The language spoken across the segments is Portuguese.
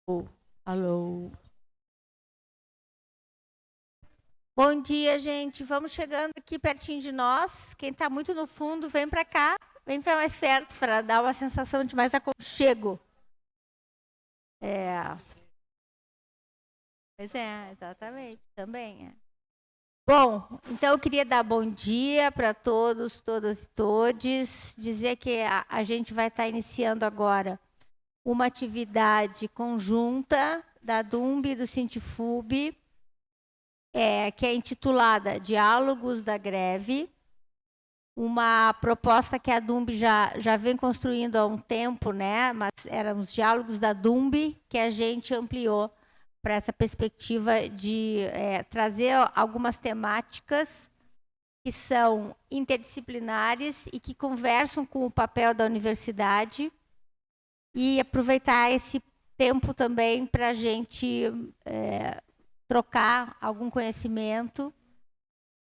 Oh, alô. Bom dia, gente. Vamos chegando aqui pertinho de nós. Quem está muito no fundo, vem para cá, vem para mais perto, para dar uma sensação de mais aconchego. Pois é, exatamente. Também é. Bom, então eu queria dar bom dia para todos, todas e todes, dizer que a gente vai estar iniciando agora uma atividade conjunta da DUMB e do Sintifub, que é intitulada Diálogos da Greve, uma proposta que a DUMB já vem construindo há um tempo, né? Mas eram os diálogos da DUMB que a gente ampliou para essa perspectiva de trazer algumas temáticas que são interdisciplinares e que conversam com o papel da universidade e aproveitar esse tempo também para a gente trocar algum conhecimento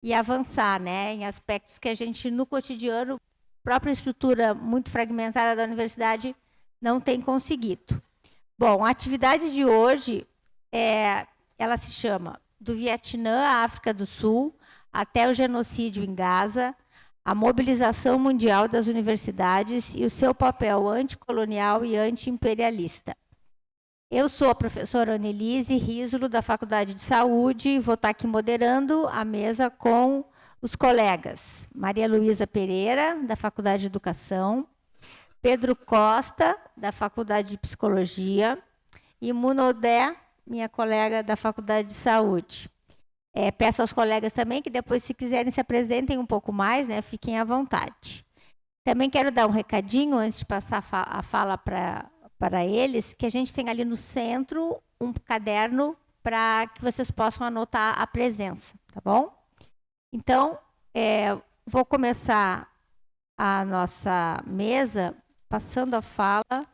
e avançar, né, em aspectos que a gente, no cotidiano, própria estrutura muito fragmentada da universidade, não tem conseguido. Bom, a atividade de hoje, ela se chama Do Vietnã à África do Sul, até o genocídio em Gaza, a mobilização mundial das universidades e o seu papel anticolonial e antiimperialista. Eu sou a professora Annelise Risolo, da Faculdade de Saúde, e vou estar aqui moderando a mesa com os colegas Maria Luísa Pereira, da Faculdade de Educação, Pedro Costa, da Faculdade de Psicologia, e Munodé, minha colega da Faculdade de Saúde. Peço aos colegas também que depois, se quiserem, se apresentem um pouco mais, né, fiquem à vontade. Também quero dar um recadinho, antes de passar a fala para eles, que a gente tem ali no centro um caderno para que vocês possam anotar a presença, tá bom? Então, vou começar a nossa mesa passando a fala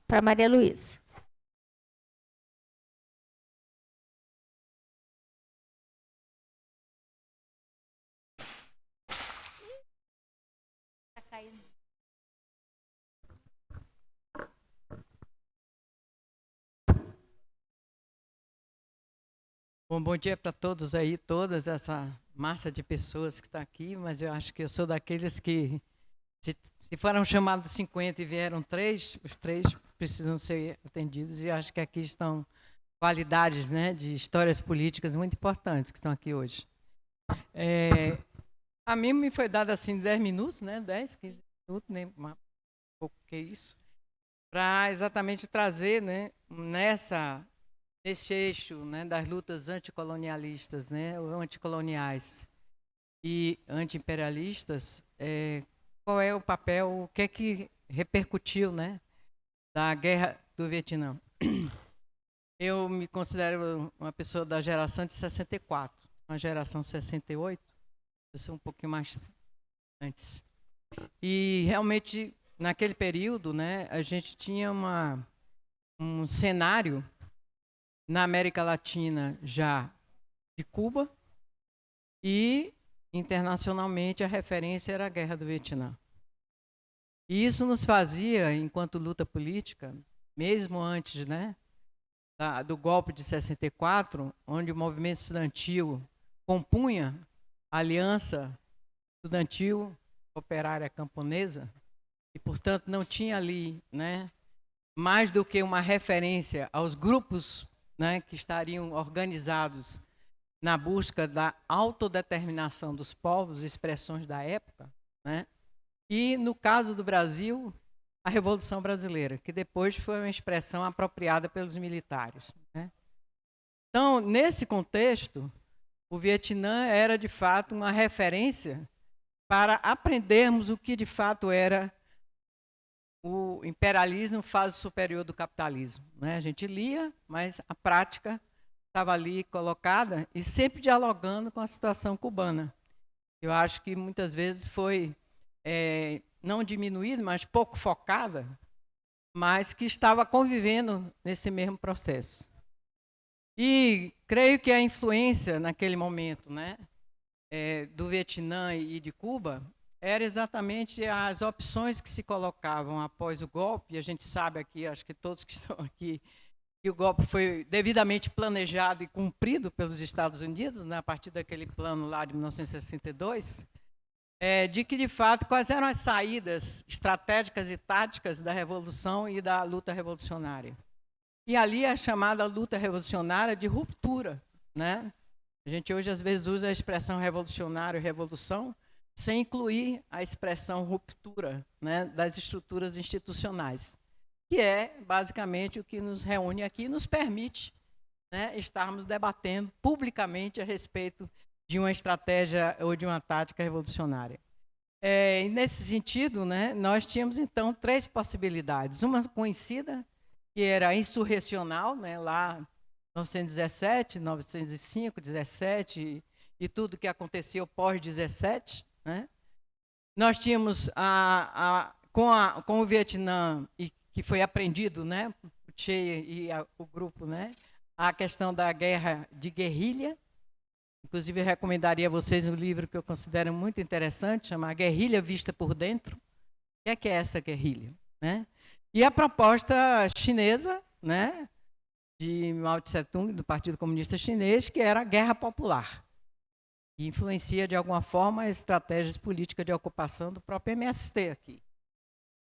para Maria Luísa. Está caindo. Bom dia para todos aí, todas essa massa de pessoas que está aqui, mas eu acho que eu sou daqueles que, se foram chamados 50 e vieram 3, os 3 precisam ser atendidos, e acho que aqui estão qualidades, né, de histórias políticas muito importantes que estão aqui hoje. A mim me foi dado assim 10 minutos, né, 10, 15 minutos, nem um pouco que isso, para exatamente trazer, né, nesse eixo, né, das lutas anticolonialistas, né, ou anticoloniais e antiimperialistas, qual é o papel, o que é que repercutiu, né, da guerra do Vietnã. Eu me considero uma pessoa da geração de 64, uma geração 68, eu sou um pouquinho mais antes. E realmente, naquele período, né, a gente tinha um cenário na América Latina já de Cuba, e internacionalmente a referência era a Guerra do Vietnã. E isso nos fazia, enquanto luta política, mesmo antes, né, do golpe de 64, onde o movimento estudantil compunha a Aliança Estudantil Operária Camponesa, e, portanto, não tinha ali, né, mais do que uma referência aos grupos, né, que estariam organizados na busca da autodeterminação dos povos, expressões da época, né? E, no caso do Brasil, a Revolução Brasileira, que depois foi uma expressão apropriada pelos militares, né? Então, nesse contexto, o Vietnã era, de fato, uma referência para aprendermos o que, de fato, era o imperialismo, fase superior do capitalismo, né? A gente lia, mas a prática estava ali colocada e sempre dialogando com a situação cubana. Eu acho que muitas vezes foi não diminuída, mas pouco focada, mas que estava convivendo nesse mesmo processo. E creio que a influência naquele momento, né, do Vietnã e de Cuba era exatamente as opções que se colocavam após o golpe. A gente sabe aqui, acho que todos que estão aqui, que o golpe foi devidamente planejado e cumprido pelos Estados Unidos, né, a partir daquele plano lá de 1962, de que, de fato, quais eram as saídas estratégicas e táticas da Revolução e da luta revolucionária. E ali a chamada luta revolucionária de ruptura, né? A gente hoje, às vezes, usa a expressão revolucionário, revolução, sem incluir a expressão ruptura, né, das estruturas institucionais, que é, basicamente, o que nos reúne aqui e nos permite, né, estarmos debatendo publicamente a respeito de uma estratégia ou de uma tática revolucionária. E nesse sentido, né, nós tínhamos, então, 3 possibilidades. Uma conhecida, que era insurrecional, né, lá em 1917, 1905, 17 e tudo que aconteceu pós-17, né? Nós tínhamos, com o Vietnã, e que foi aprendido, né, o Che e o grupo, né, a questão da guerra de guerrilha. Inclusive, eu recomendaria a vocês um livro que eu considero muito interessante, chama Guerrilha Vista por Dentro. O que é essa guerrilha, né? E a proposta chinesa, né, de Mao Tse-tung, do Partido Comunista Chinês, que era a guerra popular, que influencia, de alguma forma, as estratégias políticas de ocupação do próprio MST aqui.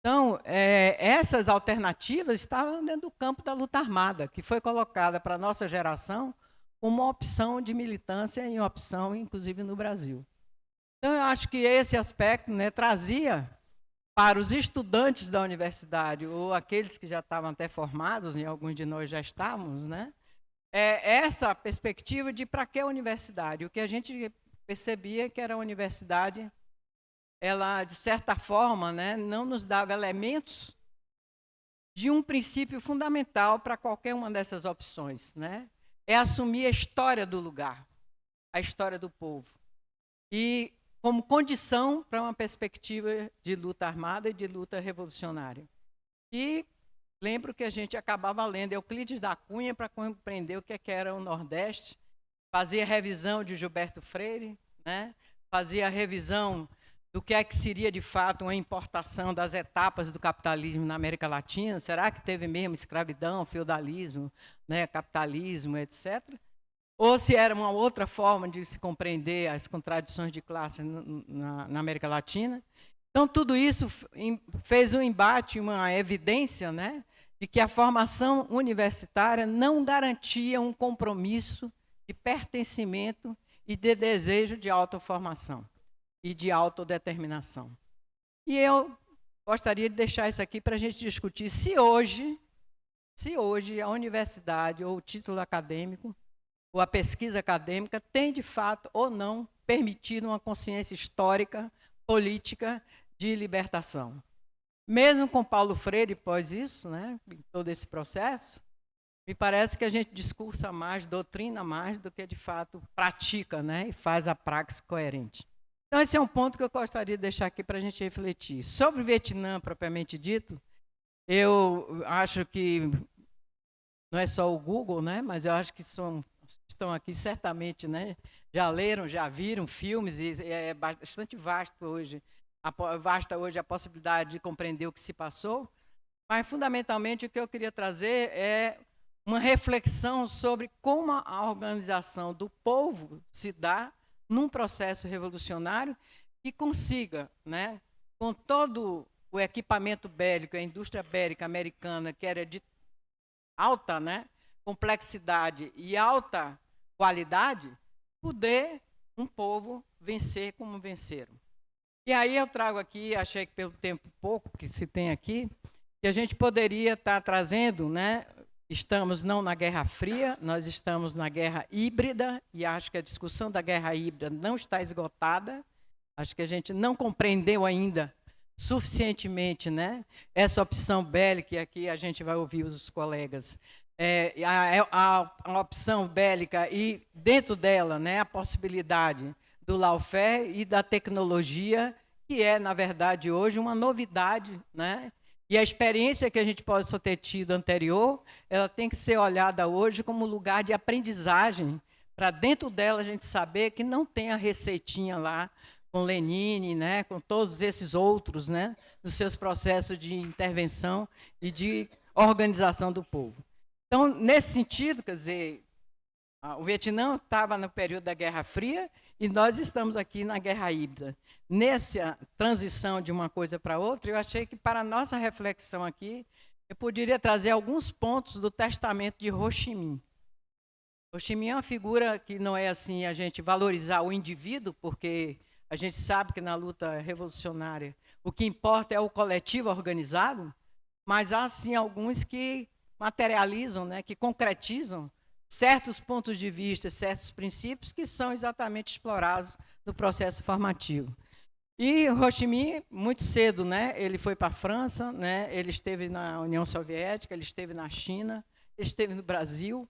Então, essas alternativas estavam dentro do campo da luta armada, que foi colocada para a nossa geração como uma opção de militância e uma opção, inclusive, no Brasil. Então, eu acho que esse aspecto, né, trazia para os estudantes da universidade, ou aqueles que já estavam até formados, e alguns de nós já estávamos, né, essa perspectiva de para que a universidade. O que a gente percebia que era a universidade, ela, de certa forma, né, não nos dava elementos de um princípio fundamental para qualquer uma dessas opções, né? É assumir a história do lugar, a história do povo. E como condição para uma perspectiva de luta armada e de luta revolucionária. E lembro que a gente acabava lendo Euclides da Cunha para compreender o que era o Nordeste, fazia revisão de Gilberto Freire, né? Fazia a revisão do que seria, de fato, uma importação das etapas do capitalismo na América Latina. Será que teve mesmo escravidão, feudalismo, né, capitalismo, etc.? Ou se era uma outra forma de se compreender as contradições de classe na América Latina. Então, tudo isso fez um embate, uma evidência, né, de que a formação universitária não garantia um compromisso de pertencimento e de desejo de autoformação e de autodeterminação. E eu gostaria de deixar isso aqui para a gente discutir se hoje a universidade ou o título acadêmico ou a pesquisa acadêmica tem, de fato, ou não, permitido uma consciência histórica, política, de libertação. Mesmo com Paulo Freire, pós isso, né, em todo esse processo, me parece que a gente discursa mais, doutrina mais, do que, de fato, pratica, né, e faz a praxis coerente. Então, esse é um ponto que eu gostaria de deixar aqui para a gente refletir. Sobre o Vietnã, propriamente dito, eu acho que não é só o Google, né, mas eu acho que estão aqui certamente, né, já leram, já viram filmes, e é bastante vasta hoje a possibilidade de compreender o que se passou, mas fundamentalmente o que eu queria trazer é uma reflexão sobre como a organização do povo se dá num processo revolucionário que consiga, né, com todo o equipamento bélico, a indústria bélica americana, que era de alta, né, complexidade e alta qualidade, poder um povo vencer como venceram. E aí eu trago aqui, achei que pelo tempo pouco que se tem aqui, que a gente poderia estar trazendo, né, estamos não na Guerra Fria, nós estamos na Guerra Híbrida, e acho que a discussão da Guerra Híbrida não está esgotada, acho que a gente não compreendeu ainda suficientemente, né, essa opção bélica, e aqui a gente vai ouvir os colegas, a opção bélica e, dentro dela, né, a possibilidade do lawfare e da tecnologia, que é, na verdade, hoje uma novidade, né? E a experiência que a gente possa ter tido anterior, ela tem que ser olhada hoje como lugar de aprendizagem, para dentro dela a gente saber que não tem a receitinha lá com Lenine, né, com todos esses outros, né, nos seus processos de intervenção e de organização do povo. Então, nesse sentido, quer dizer, o Vietnã estava no período da Guerra Fria e nós estamos aqui na Guerra Híbrida. Nessa transição de uma coisa para outra, eu achei que para a nossa reflexão aqui, eu poderia trazer alguns pontos do testamento de Ho Chi Minh. Ho Chi Minh é uma figura que não é assim a gente valorizar o indivíduo, porque a gente sabe que na luta revolucionária o que importa é o coletivo organizado, mas há sim alguns que materializam, né, que concretizam certos pontos de vista, certos princípios que são exatamente explorados no processo formativo. E Ho Chi Minh, muito cedo, né, ele foi para a França, né, ele esteve na União Soviética, ele esteve na China, ele esteve no Brasil,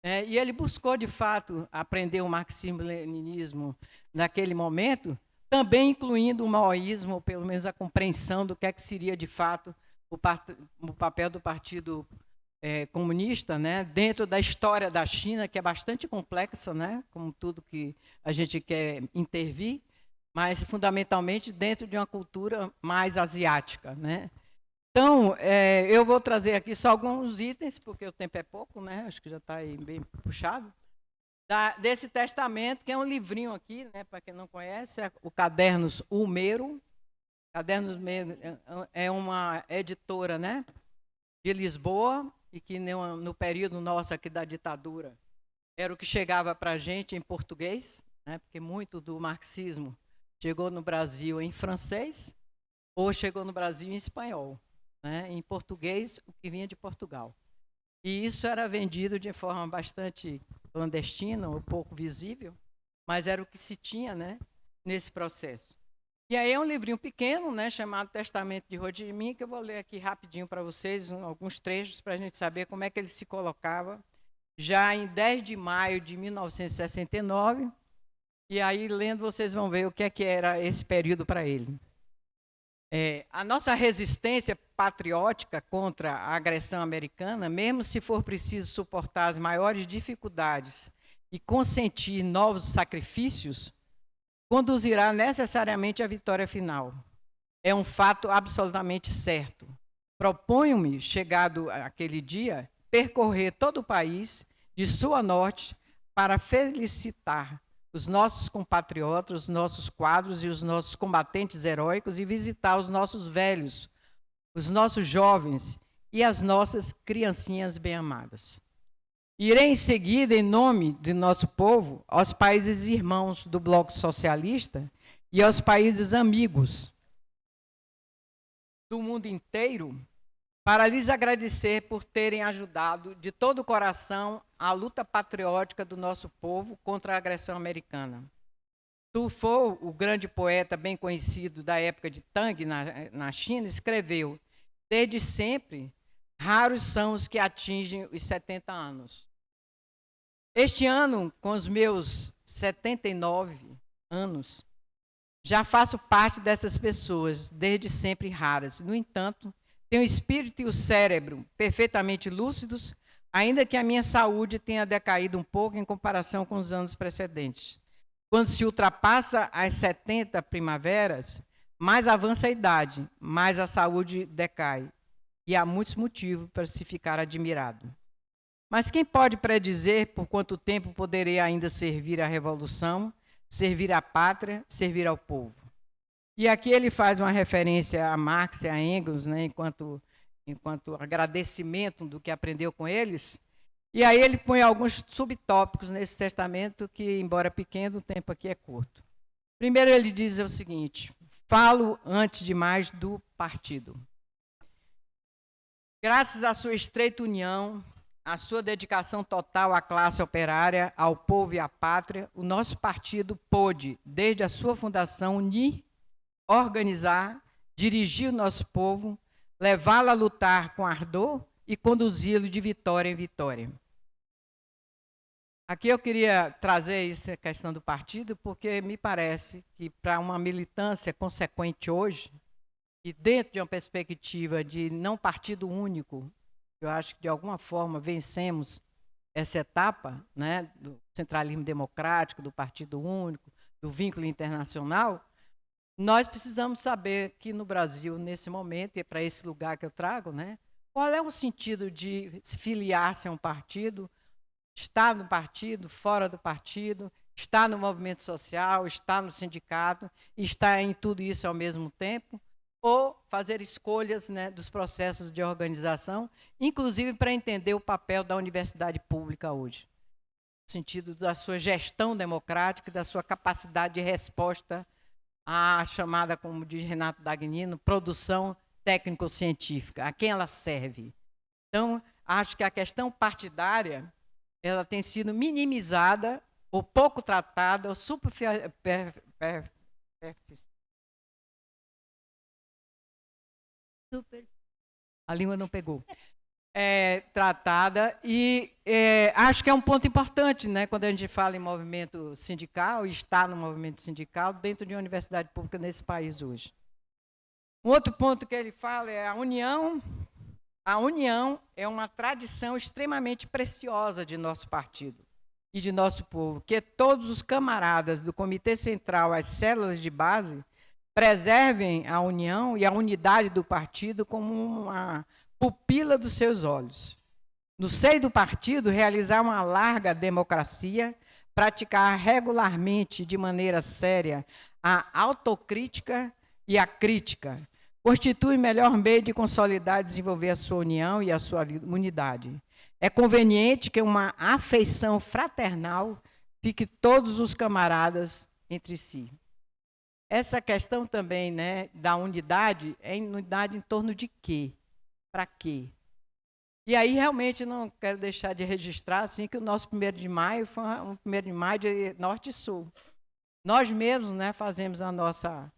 e ele buscou, de fato, aprender o marxismo-leninismo naquele momento, também incluindo o maoísmo, ou pelo menos a compreensão do que é que seria, de fato, o papel do Partido Comunista, né, dentro da história da China, que é bastante complexa, né, como tudo que a gente quer intervir, mas fundamentalmente dentro de uma cultura mais asiática, né. Então, eu vou trazer aqui só alguns itens, porque o tempo é pouco, né, acho que já está aí bem puxado, desse testamento, que é um livrinho aqui, né, para quem não conhece, é o Cadernos Ulmeiro. Cadernos Ulmeiro é uma editora, né, de Lisboa, e que no período nosso aqui da ditadura era o que chegava para a gente em português, né, porque muito do marxismo chegou no Brasil em francês ou chegou no Brasil em espanhol, né, em português, o que vinha de Portugal. E isso era vendido de forma bastante clandestina, ou pouco visível, mas era o que se tinha, né, nesse processo. E aí é um livrinho pequeno, né, chamado Testamento de Ho Chi Minh, que eu vou ler aqui rapidinho para vocês, alguns trechos, para a gente saber como é que ele se colocava, já em 10 de maio de 1969, e aí, lendo, vocês vão ver o que é que era esse período para ele. A nossa resistência patriótica contra a agressão americana, mesmo se for preciso suportar as maiores dificuldades e consentir novos sacrifícios, conduzirá necessariamente à vitória final. É um fato absolutamente certo. Proponho-me, chegado aquele dia, percorrer todo o país, de sul a norte, para felicitar os nossos compatriotas, os nossos quadros e os nossos combatentes heróicos e visitar os nossos velhos, os nossos jovens e as nossas criancinhas bem-amadas. Irei em seguida, em nome de nosso povo, aos países irmãos do Bloco Socialista e aos países amigos do mundo inteiro, para lhes agradecer por terem ajudado de todo o coração a luta patriótica do nosso povo contra a agressão americana. Tu Fo, o grande poeta bem conhecido da época de Tang, na China, escreveu: desde sempre, raros são os que atingem os 70 anos. Este ano, com os meus 79 anos, já faço parte dessas pessoas, desde sempre raras. No entanto, tenho o espírito e o cérebro perfeitamente lúcidos, ainda que a minha saúde tenha decaído um pouco em comparação com os anos precedentes. Quando se ultrapassa as 70 primaveras, mais avança a idade, mais a saúde decai. E há muitos motivos para se ficar admirado. Mas quem pode predizer por quanto tempo poderei ainda servir à revolução, servir à pátria, servir ao povo? E aqui ele faz uma referência a Marx e a Engels, né, enquanto agradecimento do que aprendeu com eles. E aí ele põe alguns subtópicos nesse testamento que, embora pequeno, o tempo aqui é curto. Primeiro ele diz o seguinte: falo antes de mais do partido. Graças à sua estreita união, à sua dedicação total à classe operária, ao povo e à pátria, o nosso partido pôde, desde a sua fundação, unir, organizar, dirigir o nosso povo, levá-lo a lutar com ardor e conduzi-lo de vitória em vitória. Aqui eu queria trazer essa questão do partido, porque me parece que para uma militância consequente hoje, e dentro de uma perspectiva de não partido único, eu acho que de alguma forma vencemos essa etapa, né, do centralismo democrático, do partido único, do vínculo internacional, nós precisamos saber que no Brasil, nesse momento, e é para esse lugar que eu trago, né, qual é o sentido de se filiar-se a um partido, estar no partido, fora do partido, estar no movimento social, estar no sindicato, estar em tudo isso ao mesmo tempo, ou fazer escolhas, né, dos processos de organização, inclusive para entender o papel da universidade pública hoje, no sentido da sua gestão democrática, da sua capacidade de resposta à chamada, como diz Renato Dagnino, produção técnico-científica, a quem ela serve. Então, acho que a questão partidária ela tem sido minimizada, ou pouco tratada, ou superficial. A língua não pegou. Tratada, e acho que é um ponto importante, né, quando a gente fala em movimento sindical, e está no movimento sindical dentro de uma universidade pública nesse país hoje. Um outro ponto que ele fala é a união. A união é uma tradição extremamente preciosa de nosso partido e de nosso povo, que todos os camaradas do Comitê Central, as células de base, preservem a união e a unidade do partido como uma pupila dos seus olhos. No seio do partido, realizar uma larga democracia, praticar regularmente, de maneira séria, a autocrítica e a crítica, constitui o melhor meio de consolidar e desenvolver a sua união e a sua unidade. É conveniente que uma afeição fraternal fique todos os camaradas entre si. Essa questão também, né, da unidade, é unidade em torno de quê? Para quê? E aí, realmente, não quero deixar de registrar assim, que o nosso 1º de maio foi um 1º de maio de norte e sul. Nós mesmos, né, fazemos a nossa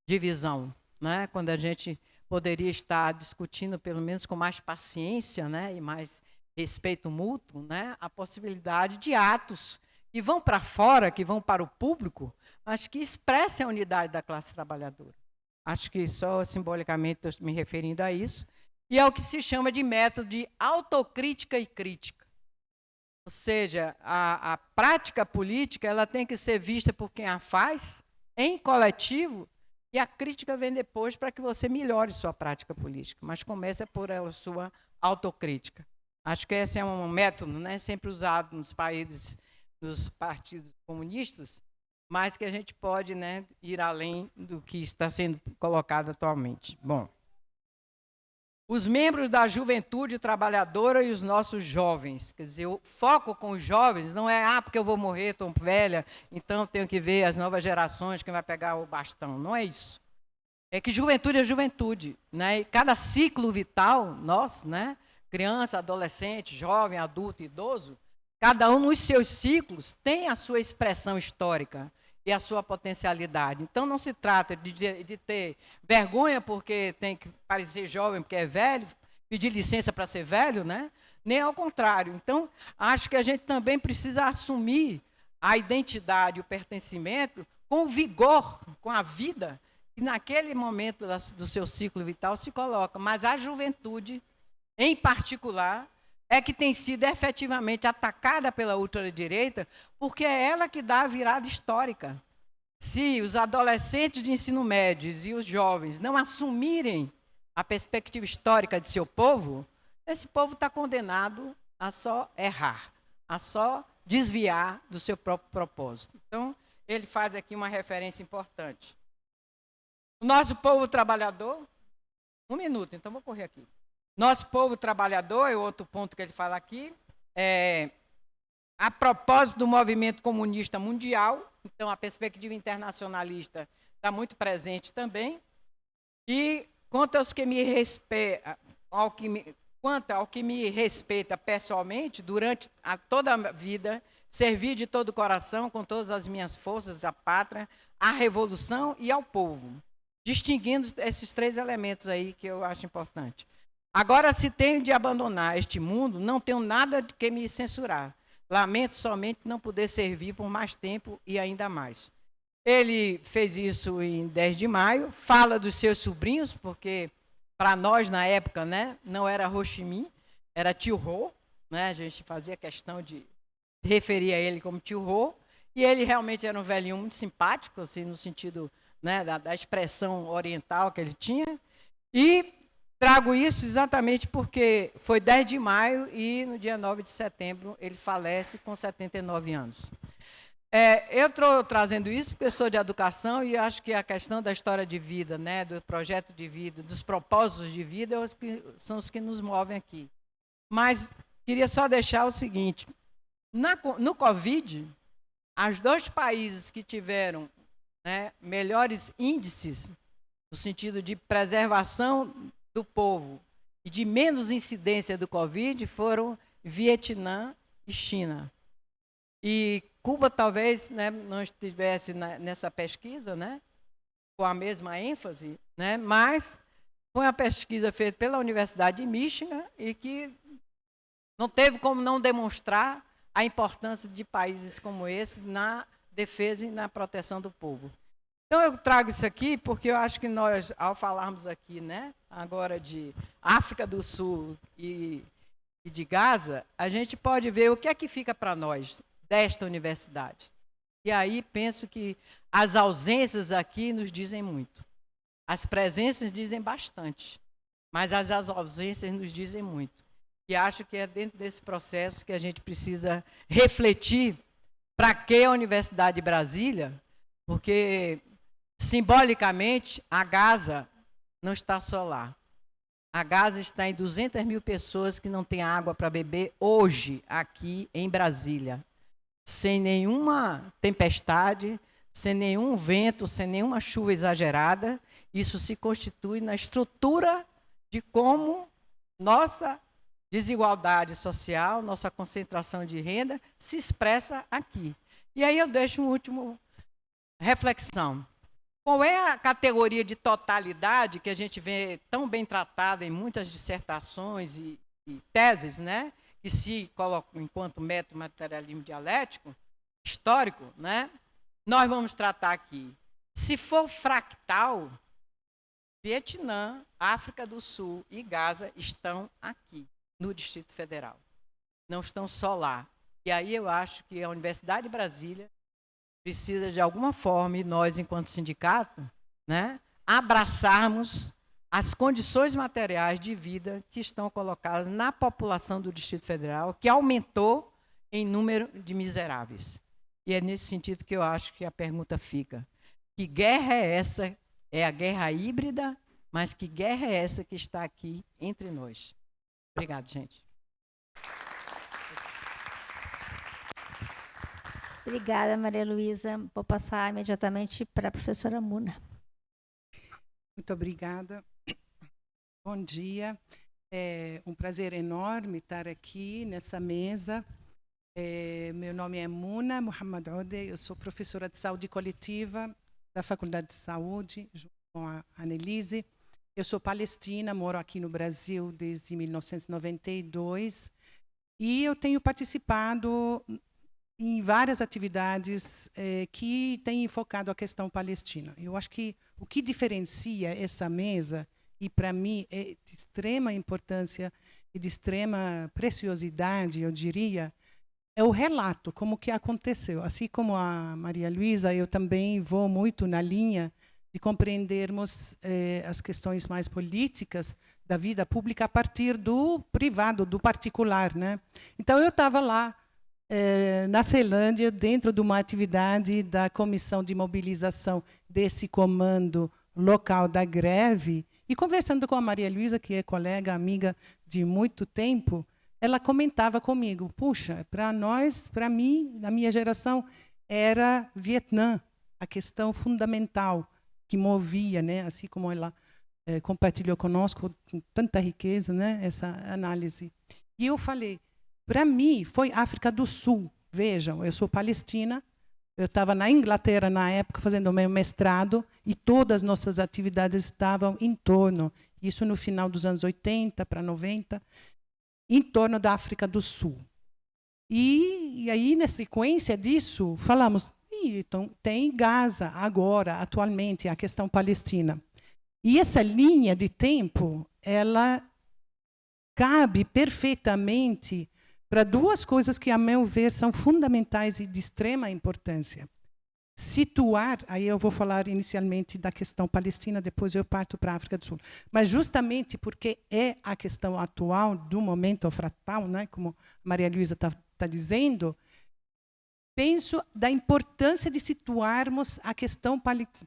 divisão, né, quando a gente poderia estar discutindo, pelo menos com mais paciência, né, e mais respeito mútuo, né, a possibilidade de atos que vão para fora, que vão para o público, mas que expressem a unidade da classe trabalhadora. Acho que só simbolicamente estou me referindo a isso. E é o que se chama de método de autocrítica e crítica. Ou seja, a prática política ela tem que ser vista por quem a faz, em coletivo, e a crítica vem depois para que você melhore sua prática política, mas começa por a sua autocrítica. Acho que esse é um método, né, sempre usado nos países, nos partidos comunistas, mas que a gente pode, né, ir além do que está sendo colocado atualmente. Bom, os membros da juventude trabalhadora e os nossos jovens. Quer dizer, o foco com os jovens não é, porque eu vou morrer, estou velha, então tenho que ver as novas gerações, quem vai pegar o bastão. Não é isso. É que juventude é juventude, né? E cada ciclo vital nosso, né? Criança, adolescente, jovem, adulto, idoso, cada um nos seus ciclos tem a sua expressão histórica e a sua potencialidade. Então, não se trata de ter vergonha porque tem que parecer jovem, porque é velho, pedir licença para ser velho, né? Nem ao contrário. Então, acho que a gente também precisa assumir a identidade, o pertencimento, com vigor, com a vida, que naquele momento do seu ciclo vital se coloca. Mas a juventude, em particular, é que tem sido efetivamente atacada pela ultradireita, porque é ela que dá a virada histórica. Se os adolescentes de ensino médio e os jovens não assumirem a perspectiva histórica de seu povo, esse povo está condenado a só errar, a só desviar do seu próprio propósito. Então, ele faz aqui uma referência importante. O nosso povo trabalhador, 1 minuto, então vou correr aqui. Nosso povo trabalhador, é outro ponto que ele fala aqui, a propósito do movimento comunista mundial, então a perspectiva internacionalista está muito presente também, e quanto ao que me respeita pessoalmente, durante toda a vida, servir de todo o coração, com todas as minhas forças, à pátria, à revolução e ao povo, distinguindo esses 3 elementos aí que eu acho importante. Agora, se tenho de abandonar este mundo, não tenho nada de que me censurar. Lamento somente não poder servir por mais tempo e ainda mais. Ele fez isso em 10 de maio, fala dos seus sobrinhos, porque para nós, na época, né, não era Ho Chi Minh, era Tio Ho, né, a gente fazia questão de referir a ele como Tio Ho, e ele realmente era um velhinho muito simpático, assim, no sentido né, da expressão oriental que ele tinha. E trago isso exatamente porque foi 10 de maio e no dia 9 de setembro ele falece com 79 anos. Eu estou trazendo isso porque sou de educação e acho que a questão da história de vida, né, do projeto de vida, dos propósitos de vida, são os que nos movem aqui. Mas queria só deixar o seguinte, no Covid, os 2 países que tiveram, né, melhores índices, no sentido de preservação do povo e de menos incidência do Covid, foram Vietnã e China. E Cuba talvez, né, não estivesse nessa pesquisa, né, com a mesma ênfase, né, mas foi uma pesquisa feita pela Universidade de Michigan e que não teve como não demonstrar a importância de países como esse na defesa e na proteção do povo. Então, eu trago isso aqui porque eu acho que nós, ao falarmos aqui, né, agora de África do Sul e de Gaza, a gente pode ver o que é que fica para nós desta universidade. E aí penso que as ausências aqui nos dizem muito. As presenças dizem bastante, mas as ausências nos dizem muito. E acho que é dentro desse processo que a gente precisa refletir para que a Universidade de Brasília, porque simbolicamente a Gaza não está só lá. A Gaza está em 200 mil pessoas que não têm água para beber hoje, aqui em Brasília. Sem nenhuma tempestade, sem nenhum vento, sem nenhuma chuva exagerada. Isso se constitui na estrutura de como nossa desigualdade social, nossa concentração de renda se expressa aqui. E aí eu deixo uma última reflexão. Qual é a categoria de totalidade que a gente vê tão bem tratada em muitas dissertações e teses, né? Que se colocam enquanto método materialismo dialético, histórico, né? Nós vamos tratar aqui. Se for fractal, Vietnã, África do Sul e Gaza estão aqui, no Distrito Federal. Não estão só lá. E aí eu acho que a Universidade de Brasília precisa, de alguma forma, e nós, enquanto sindicato, né, abraçarmos as condições materiais de vida que estão colocadas na população do Distrito Federal, que aumentou em número de miseráveis. E é nesse sentido que eu acho que a pergunta fica. Que guerra é essa? É a guerra híbrida, mas que guerra é essa que está aqui entre nós? Obrigado, gente. Obrigada, Maria Luísa. Vou passar imediatamente para a professora Muna. Muito obrigada. Bom dia. É um prazer enorme estar aqui nessa mesa. Meu nome é Muna Mohamed Ode, eu sou professora de saúde coletiva da Faculdade de Saúde, junto com a Annelise. Eu sou palestina, moro aqui no Brasil desde 1992 e eu tenho participado em várias atividades que têm focado a questão palestina. Eu acho que o que diferencia essa mesa, e para mim é de extrema importância e de extrema preciosidade, eu diria, é o relato, como que aconteceu. Assim como a Maria Luísa, eu também vou muito na linha de compreendermos as questões mais políticas da vida pública a partir do privado, do particular, né? Então, eu estava lá, na Ceilândia, dentro de uma atividade da comissão de mobilização desse comando local da greve, e conversando com a Maria Luísa, que é colega, amiga de muito tempo, ela comentava comigo, puxa, para nós, para mim, na minha geração, era Vietnã, a questão fundamental que movia, né? Assim como ela compartilhou conosco com tanta riqueza, né? Essa análise. E eu falei, para mim, foi África do Sul. Vejam, eu sou palestina, eu estava na Inglaterra na época fazendo o meu mestrado e todas as nossas atividades estavam em torno, isso no final dos anos 80 para 90, em torno da África do Sul. E aí, na sequência disso, falamos, então, tem Gaza agora, atualmente, a questão palestina. E essa linha de tempo, ela cabe perfeitamente para duas coisas que, a meu ver, são fundamentais e de extrema importância. situar, aí eu vou falar inicialmente da questão palestina, depois eu parto para a África do Sul. Mas justamente porque é a questão atual do momento fratal, né, como Maria Luísa está dizendo, penso da importância de situarmos a questão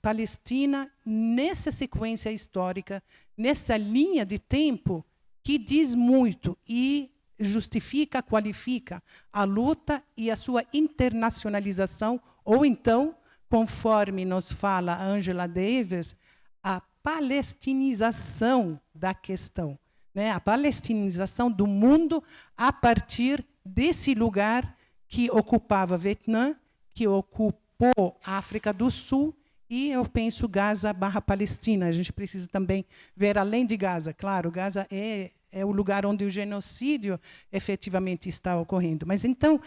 palestina nessa sequência histórica, nessa linha de tempo que diz muito e justifica, qualifica a luta e a sua internacionalização, ou então, conforme nos fala Angela Davis, a palestinização da questão, né? A palestinização do mundo a partir desse lugar que ocupava Vietnã, que ocupou a África do Sul, e eu penso Gaza/Palestina. A gente precisa também ver além de Gaza. Claro, Gaza é o lugar onde o genocídio efetivamente está ocorrendo. Mas então,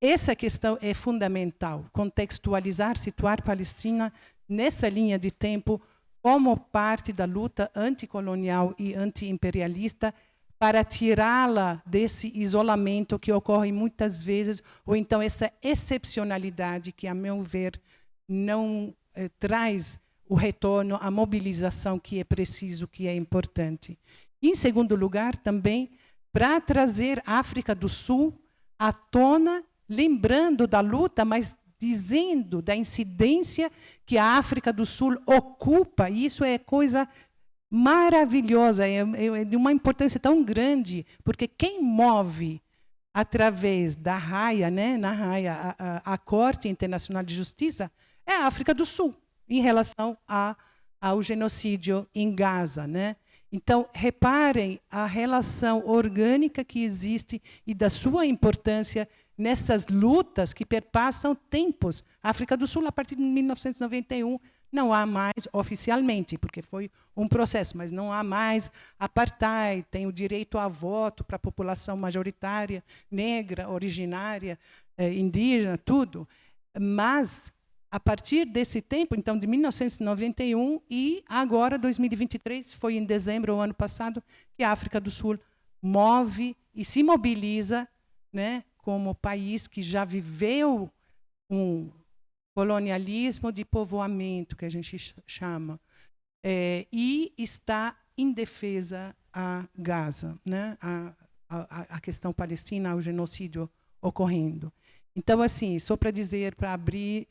essa questão é fundamental, contextualizar, situar Palestina nessa linha de tempo como parte da luta anticolonial e antiimperialista para tirá-la desse isolamento que ocorre muitas vezes, ou então essa excepcionalidade que, a meu ver, não traz o retorno, a mobilização que é preciso, que é importante. Em segundo lugar, também, para trazer a África do Sul à tona, lembrando da luta, mas dizendo da incidência que a África do Sul ocupa, e isso é coisa maravilhosa, é de uma importância tão grande, porque quem move através da raia, né, na raia, a Corte Internacional de Justiça, é a África do Sul, em relação ao genocídio em Gaza, né? Então, reparem a relação orgânica que existe e da sua importância nessas lutas que perpassam tempos. A África do Sul, a partir de 1991, não há mais oficialmente, porque foi um processo, mas não há mais apartheid, tem o direito a voto para a população majoritária, negra, originária, indígena, tudo. Mas, a partir desse tempo, então, de 1991 e agora, 2023, foi em dezembro, o ano passado, que a África do Sul move e se mobiliza, né, como país que já viveu um colonialismo de povoamento, que a gente chama, e está em defesa a Gaza, né, a questão palestina, o genocídio ocorrendo. Então, assim, só para dizer, para abrir,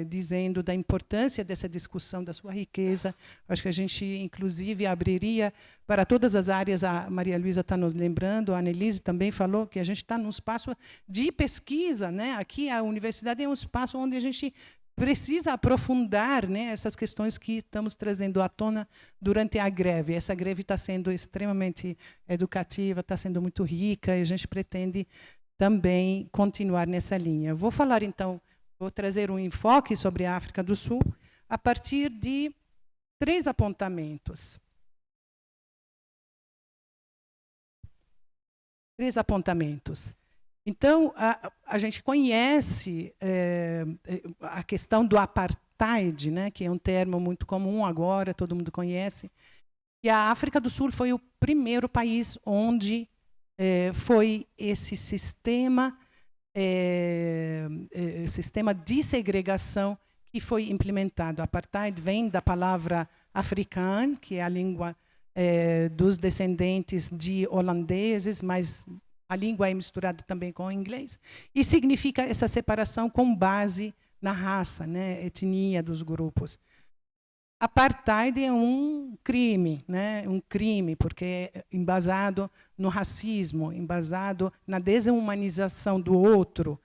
dizendo da importância dessa discussão, da sua riqueza, acho que a gente, inclusive, abriria para todas as áreas, a Maria Luísa está nos lembrando, a Annelise também falou que a gente está num espaço de pesquisa, né? Aqui a universidade é um espaço onde a gente precisa aprofundar, né, essas questões que estamos trazendo à tona durante a greve. Essa greve está sendo extremamente educativa, está sendo muito rica, e a gente pretende também continuar nessa linha. Vou falar, então, vou trazer um enfoque sobre a África do Sul a partir de 3 apontamentos. 3 apontamentos. Então, a gente conhece a questão do apartheid, né, que é um termo muito comum agora, todo mundo conhece. E a África do Sul foi o primeiro país onde foi esse sistema de segregação que foi implementado. Apartheid vem da palavra afrikaan, que é a língua dos descendentes de holandeses, mas a língua é misturada também com o inglês, e significa essa separação com base na raça, né, etnia dos grupos. Apartheid é um crime, né? Um crime, porque é embasado no racismo, embasado na desumanização do outro.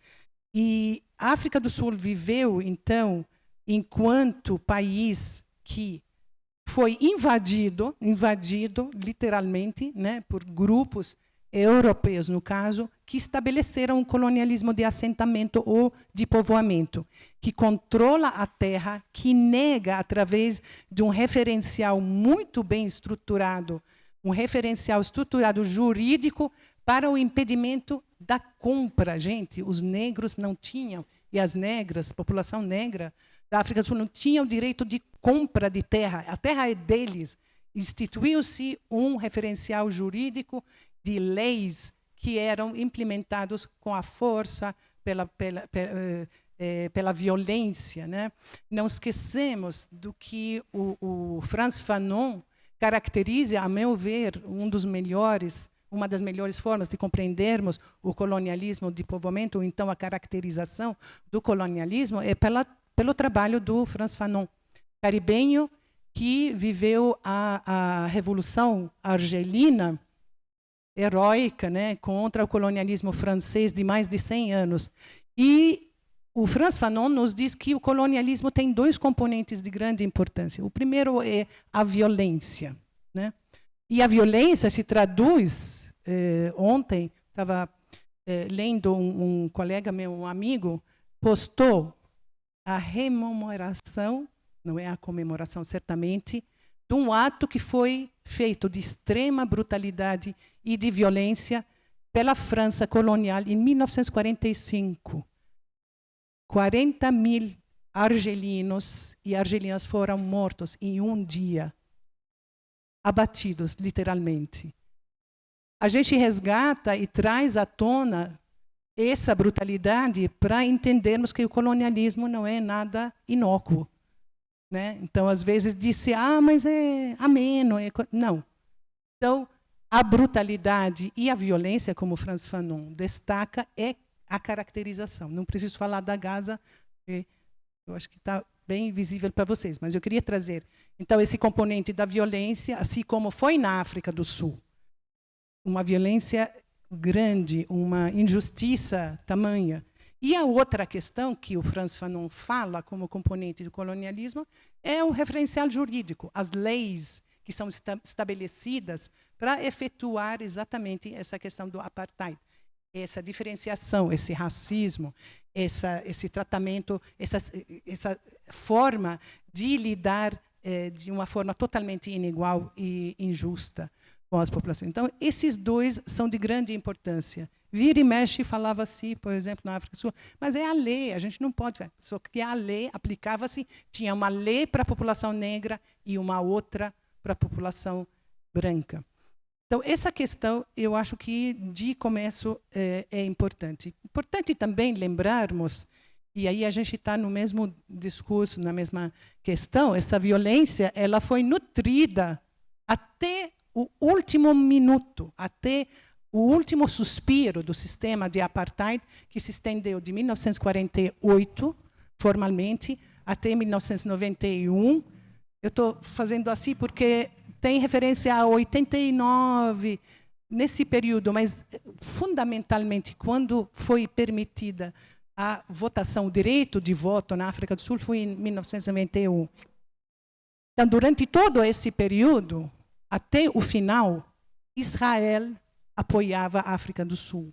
E a África do Sul viveu, então, enquanto país que foi invadido literalmente, né, por grupos europeus, no caso, que estabeleceram um colonialismo de assentamento ou de povoamento, que controla a terra, que nega, através de um referencial muito bem estruturado, um referencial estruturado jurídico para o impedimento da compra. Gente, os negros não tinham, e as negras, população negra da África do Sul, não tinham o direito de compra de terra. A terra é deles. Instituiu-se um referencial jurídico de leis que eram implementados com a força, pela violência, né? Não esquecemos do que o Frantz Fanon caracteriza, a meu ver, uma das melhores formas de compreendermos o colonialismo de povoamento, ou então a caracterização do colonialismo, é pelo trabalho do Frantz Fanon, caribenho, que viveu a Revolução Argelina, heróica, né, contra o colonialismo francês de mais de 100 anos. E o Frantz Fanon nos diz que o colonialismo tem 2 componentes de grande importância. O primeiro é a violência, né? E a violência se traduz, ontem estava lendo um colega meu, um amigo, postou a rememoração, não é a comemoração certamente, de um ato que foi feito de extrema brutalidade e de violência pela França colonial em 1945. 40.000 argelinos e argelinas foram mortos em um dia, abatidos, literalmente. A gente resgata e traz à tona essa brutalidade para entendermos que o colonialismo não é nada inócuo, né? Então, às vezes, disse, mas é ameno. Não. Então, a brutalidade e a violência, como Frantz Fanon destaca, é a caracterização. Não preciso falar da Gaza, eu acho que está bem visível para vocês, mas eu queria trazer, então, esse componente da violência, assim como foi na África do Sul. Uma violência grande, uma injustiça tamanha. E a outra questão que o Frantz Fanon fala como componente do colonialismo é o referencial jurídico, as leis que são estabelecidas para efetuar exatamente essa questão do apartheid, essa diferenciação, esse racismo, esse tratamento, essa forma de lidar de uma forma totalmente inigual e injusta com as populações. Então, esses 2 são de grande importância. Vira e mexe falava assim, por exemplo, na África do Sul, mas é a lei, a gente não pode. Só que a lei aplicava-se, tinha uma lei para a população negra e uma outra para a população branca. Então, essa questão, eu acho que de começo é importante. Importante também lembrarmos, e aí a gente está no mesmo discurso, na mesma questão, essa violência ela foi nutrida até o último minuto, até o último suspiro do sistema de apartheid, que se estendeu de 1948, formalmente, até 1991. Eu estou fazendo assim porque tem referência a 89, nesse período, mas, fundamentalmente, quando foi permitida a votação, o direito de voto na África do Sul, foi em 1991. Então, durante todo esse período, até o final, Israel apoiava a África do Sul.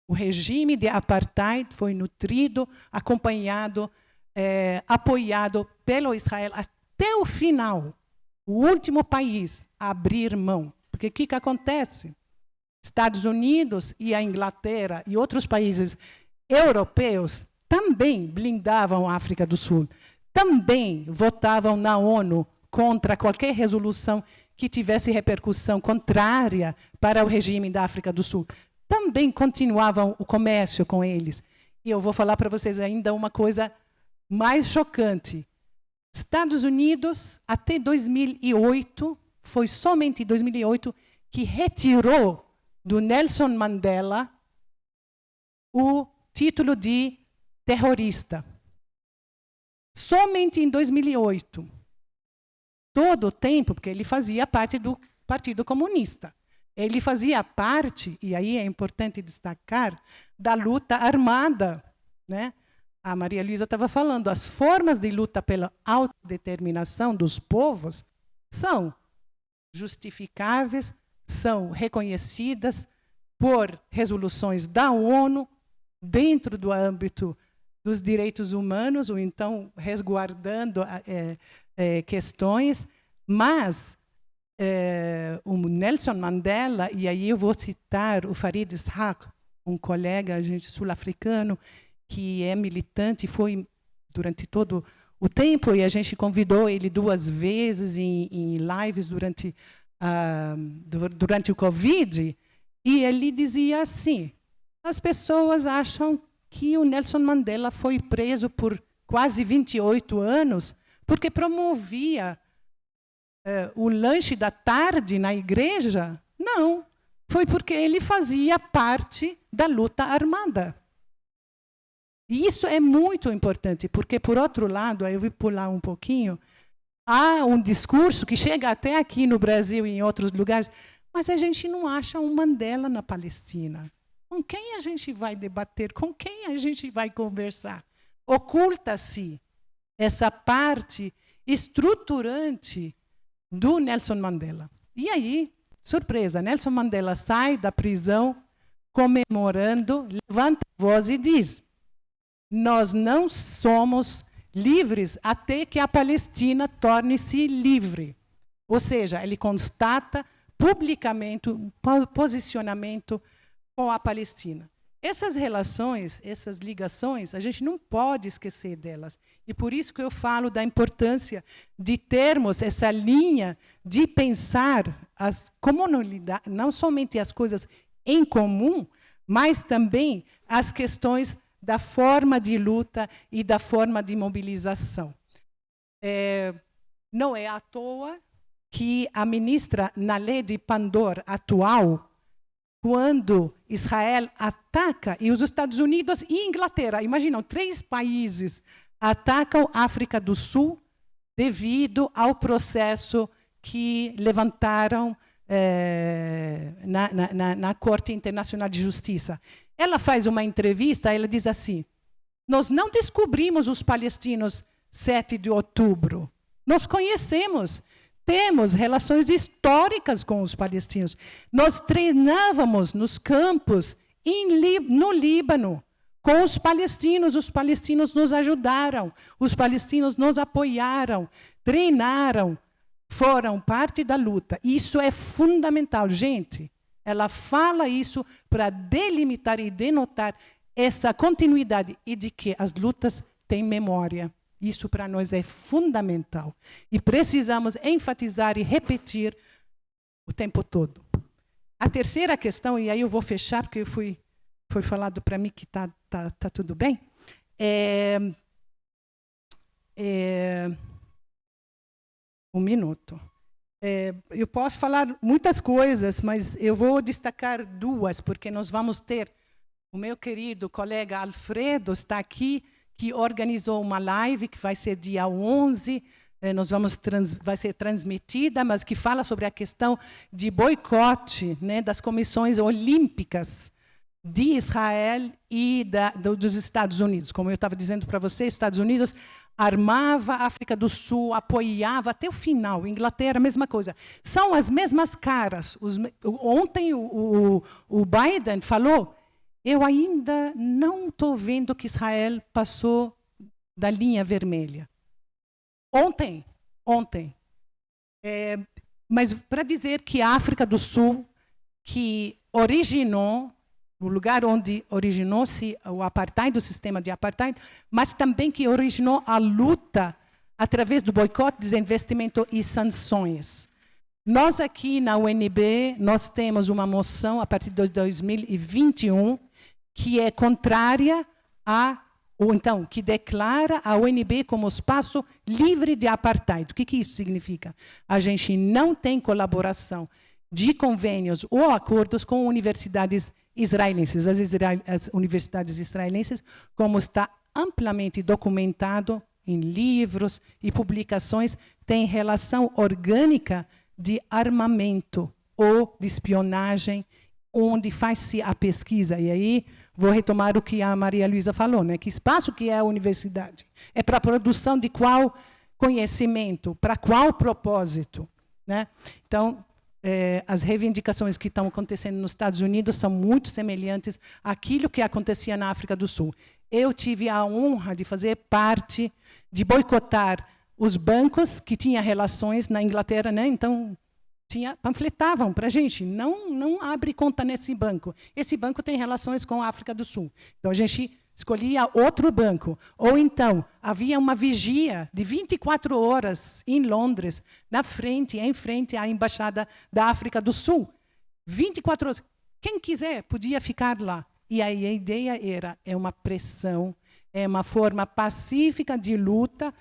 O regime de apartheid foi nutrido, acompanhado, apoiado pelo Israel até o final. O último país a abrir mão. Porque o que acontece? Estados Unidos e a Inglaterra e outros países europeus também blindavam a África do Sul. Também votavam na ONU contra qualquer resolução que tivesse repercussão contrária para o regime da África do Sul. Também continuavam o comércio com eles. E eu vou falar para vocês ainda uma coisa mais chocante. Estados Unidos, até 2008, foi somente em 2008 que retirou do Nelson Mandela o título de terrorista. Somente em 2008. Todo o tempo, porque ele fazia parte do Partido Comunista. Ele fazia parte, e aí é importante destacar, da luta armada, né? A Maria Luísa estava falando, as formas de luta pela autodeterminação dos povos são justificáveis, são reconhecidas por resoluções da ONU, dentro do âmbito dos direitos humanos, ou então resguardando questões, mas o Nelson Mandela, e aí eu vou citar o Farid Ishaq, um colega sul-africano, que é militante, foi durante todo o tempo, e a gente convidou ele 2 vezes em lives durante o Covid, e ele dizia assim, as pessoas acham que o Nelson Mandela foi preso por quase 28 anos porque promovia o lanche da tarde na igreja? Não, foi porque ele fazia parte da luta armada. E isso é muito importante, porque, por outro lado, aí eu vou pular um pouquinho, há um discurso que chega até aqui no Brasil e em outros lugares, mas a gente não acha um Mandela na Palestina. Com quem a gente vai debater? Com quem a gente vai conversar? Oculta-se essa parte estruturante do Nelson Mandela. E aí, surpresa, Nelson Mandela sai da prisão comemorando, levanta a voz e diz: nós não somos livres até que a Palestina torne-se livre. Ou seja, ele constata publicamente um posicionamento com a Palestina. Essas relações, essas ligações, a gente não pode esquecer delas. E por isso que eu falo da importância de termos essa linha de pensar as comunidades, não somente as coisas em comum, mas também as questões da forma de luta e da forma de mobilização. Não é à toa que a ministra na lei de Pandor atual, quando Israel ataca, e os Estados Unidos e Inglaterra, imaginam, 3 países atacam a África do Sul devido ao processo que levantaram na Corte Internacional de Justiça. Ela faz uma entrevista, ela diz assim: nós não descobrimos os palestinos 7 de outubro, nós conhecemos. Temos relações históricas com os palestinos. Nós treinávamos nos campos no Líbano com os palestinos nos ajudaram, os palestinos nos apoiaram, treinaram, foram parte da luta. Isso é fundamental, gente. Ela fala isso para delimitar e denotar essa continuidade e de que as lutas têm memória. Isso para nós é fundamental. E precisamos enfatizar e repetir o tempo todo. A terceira questão, e aí eu vou fechar, porque foi falado para mim que tá tudo bem. Um minuto. Eu posso falar muitas coisas, mas eu vou destacar 2, porque nós vamos ter... O meu querido colega Alfredo está aqui, que organizou uma live que vai ser dia 11, vai ser transmitida, mas que fala sobre a questão de boicote, né, das comissões olímpicas de Israel e dos Estados Unidos. Como eu estava dizendo para vocês, os Estados Unidos armava a África do Sul, apoiava até o final. Inglaterra, a mesma coisa. São as mesmas caras. Ontem o Biden falou: eu ainda não estou vendo que Israel passou da linha vermelha. Ontem. Mas para dizer que a África do Sul, que originou, o lugar onde originou-se o apartheid, o sistema de apartheid, mas também que originou a luta através do boicote, desinvestimento e sanções. Nós aqui na UNB, nós temos uma moção a partir de 2021 que é contrária ou então, que declara a UNB como espaço livre de apartheid. O que isso significa? A gente não tem colaboração de convênios ou acordos com universidades israelenses. As universidades israelenses, como está amplamente documentado em livros e publicações, têm relação orgânica de armamento ou de espionagem, onde faz-se a pesquisa. E aí vou retomar o que a Maria Luísa falou, né? Que espaço que é a universidade? É para a produção de qual conhecimento? Para qual propósito? Né? Então, as reivindicações que estão acontecendo nos Estados Unidos são muito semelhantes àquilo que acontecia na África do Sul. Eu tive a honra de fazer parte, de boicotar os bancos que tinham relações na Inglaterra, né? Então, panfletavam para a gente: não abre conta nesse banco. Esse banco tem relações com a África do Sul. Então, a gente escolhia outro banco. Ou então, havia uma vigia de 24 horas em Londres, em frente à Embaixada da África do Sul. 24 horas. Quem quiser podia ficar lá. E aí a ideia é uma pressão, é uma forma pacífica de luta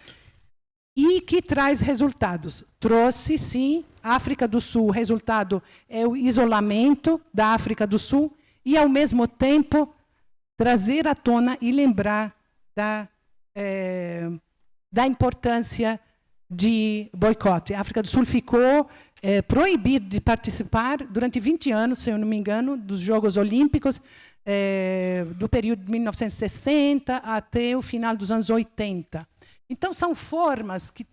e que traz resultados. Trouxe, sim, África do Sul. O resultado é o isolamento da África do Sul e, ao mesmo tempo, trazer à tona e lembrar da importância de boicote. A África do Sul ficou proibido de participar durante 20 anos, se eu não me engano, dos Jogos Olímpicos, do período de 1960 até o final dos anos 80. Então, são formas que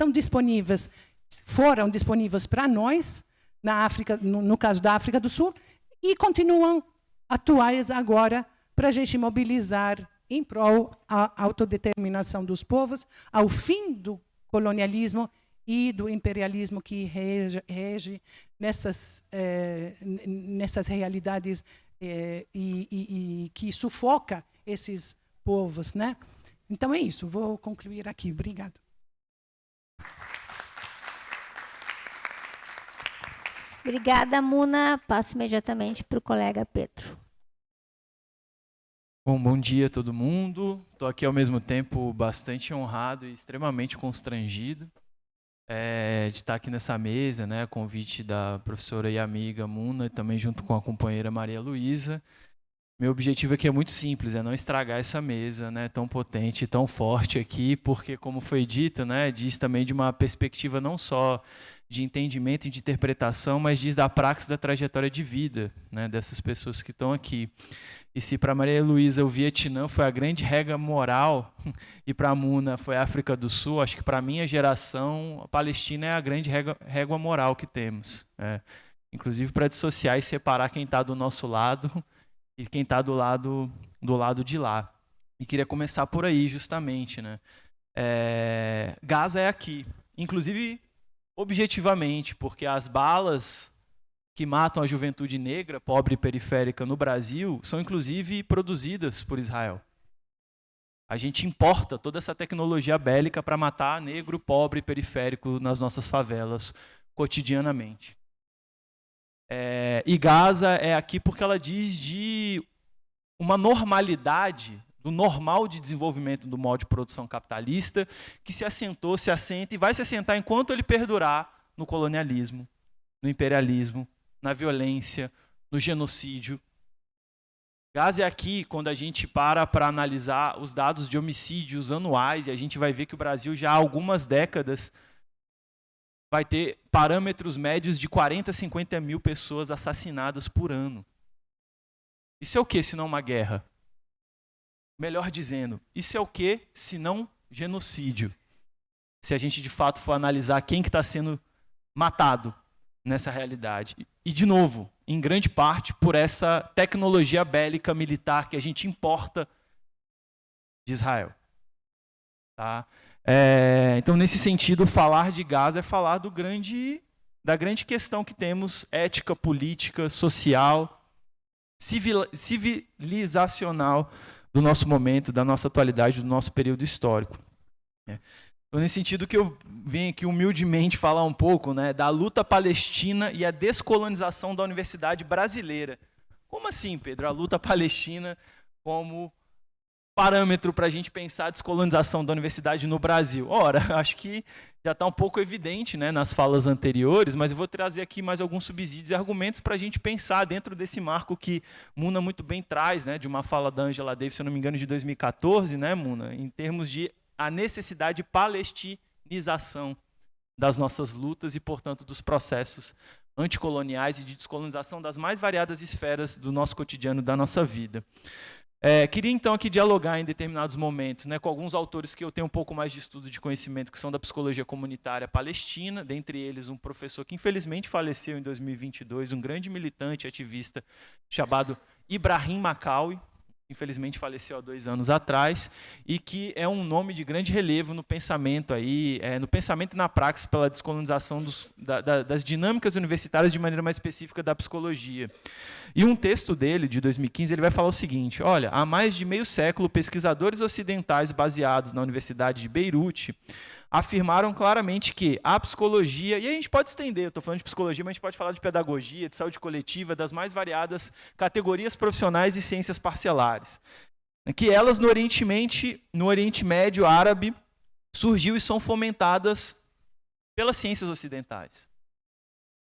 foram disponíveis para nós, na África, no caso da África do Sul, e continuam atuais agora para a gente mobilizar em prol da autodeterminação dos povos, ao fim do colonialismo e do imperialismo que rege nessas realidades e que sufoca esses povos, né? Então é isso, vou concluir aqui. Obrigada. Obrigada, Muna. Passo imediatamente para o colega Pedro. Bom dia a todo mundo. Estou aqui ao mesmo tempo bastante honrado e extremamente constrangido de estar aqui nessa mesa, né, a convite da professora e amiga Muna, e também junto com a companheira Maria Luísa. Meu objetivo aqui é muito simples, é não estragar essa mesa, né, tão potente e tão forte aqui, porque, como foi dito, né, diz também de uma perspectiva não só de entendimento e de interpretação, mas diz da praxis da trajetória de vida, né, dessas pessoas que estão aqui. E se para Maria Luísa o Vietnã foi a grande régua moral e para a Muna foi a África do Sul, acho que para a minha geração a Palestina é a grande régua moral que temos. Inclusive para dissociar e separar quem está do nosso lado e quem está do lado de lá. E queria começar por aí, justamente, né? Gaza é aqui, inclusive objetivamente, porque as balas que matam a juventude negra, pobre e periférica no Brasil, são inclusive produzidas por Israel. A gente importa toda essa tecnologia bélica para matar negro, pobre e periférico nas nossas favelas, cotidianamente. E Gaza é aqui porque ela diz de uma normalidade, do normal de desenvolvimento do modo de produção capitalista, que se assentou, se assenta e vai se assentar enquanto ele perdurar no colonialismo, no imperialismo, na violência, no genocídio. Gaza é aqui quando a gente para analisar os dados de homicídios anuais, e a gente vai ver que o Brasil já há algumas décadas vai ter parâmetros médios de 40 a 50 mil pessoas assassinadas por ano. Isso é o que, se não uma guerra? Melhor dizendo, isso é o que, se não genocídio? Se a gente de fato for analisar quem que está sendo matado nessa realidade. E, de novo, em grande parte por essa tecnologia bélica militar que a gente importa de Israel. Tá? Então, nesse sentido, falar de Gaza é falar da grande questão que temos, ética, política, social, civilizacional do nosso momento, da nossa atualidade, do nosso período histórico. Então, nesse sentido que eu venho aqui humildemente falar um pouco, né, da luta palestina e a descolonização da universidade brasileira. Como assim, Pedro? A luta palestina como parâmetro para a gente pensar a descolonização da universidade no Brasil? Ora, acho que já está um pouco evidente, né, nas falas anteriores, mas eu vou trazer aqui mais alguns subsídios e argumentos para a gente pensar dentro desse marco que Muna muito bem traz, né, de uma fala da Angela Davis, se eu não me engano, de 2014, né, Muna, em termos de a necessidade de palestinização das nossas lutas e, portanto, dos processos anticoloniais e de descolonização das mais variadas esferas do nosso cotidiano, da nossa vida. Queria, então, aqui dialogar em determinados momentos, né, com alguns autores que eu tenho um pouco mais de estudo de conhecimento, que são da psicologia comunitária palestina, dentre eles um professor que, infelizmente, faleceu em 2022, um grande militante ativista chamado Ibrahim Makawi, infelizmente faleceu há 2 anos atrás, e que é um nome de grande relevo no pensamento no pensamento e na praxis pela descolonização das dinâmicas universitárias, de maneira mais específica da psicologia. E um texto dele, de 2015, ele vai falar o seguinte: olha, há mais de meio século, pesquisadores ocidentais baseados na Universidade de Beirute afirmaram claramente que a psicologia, e a gente pode estender, eu estou falando de psicologia, mas a gente pode falar de pedagogia, de saúde coletiva, das mais variadas categorias profissionais e ciências parcelares, que elas no Oriente Médio árabe surgiu e são fomentadas pelas ciências ocidentais.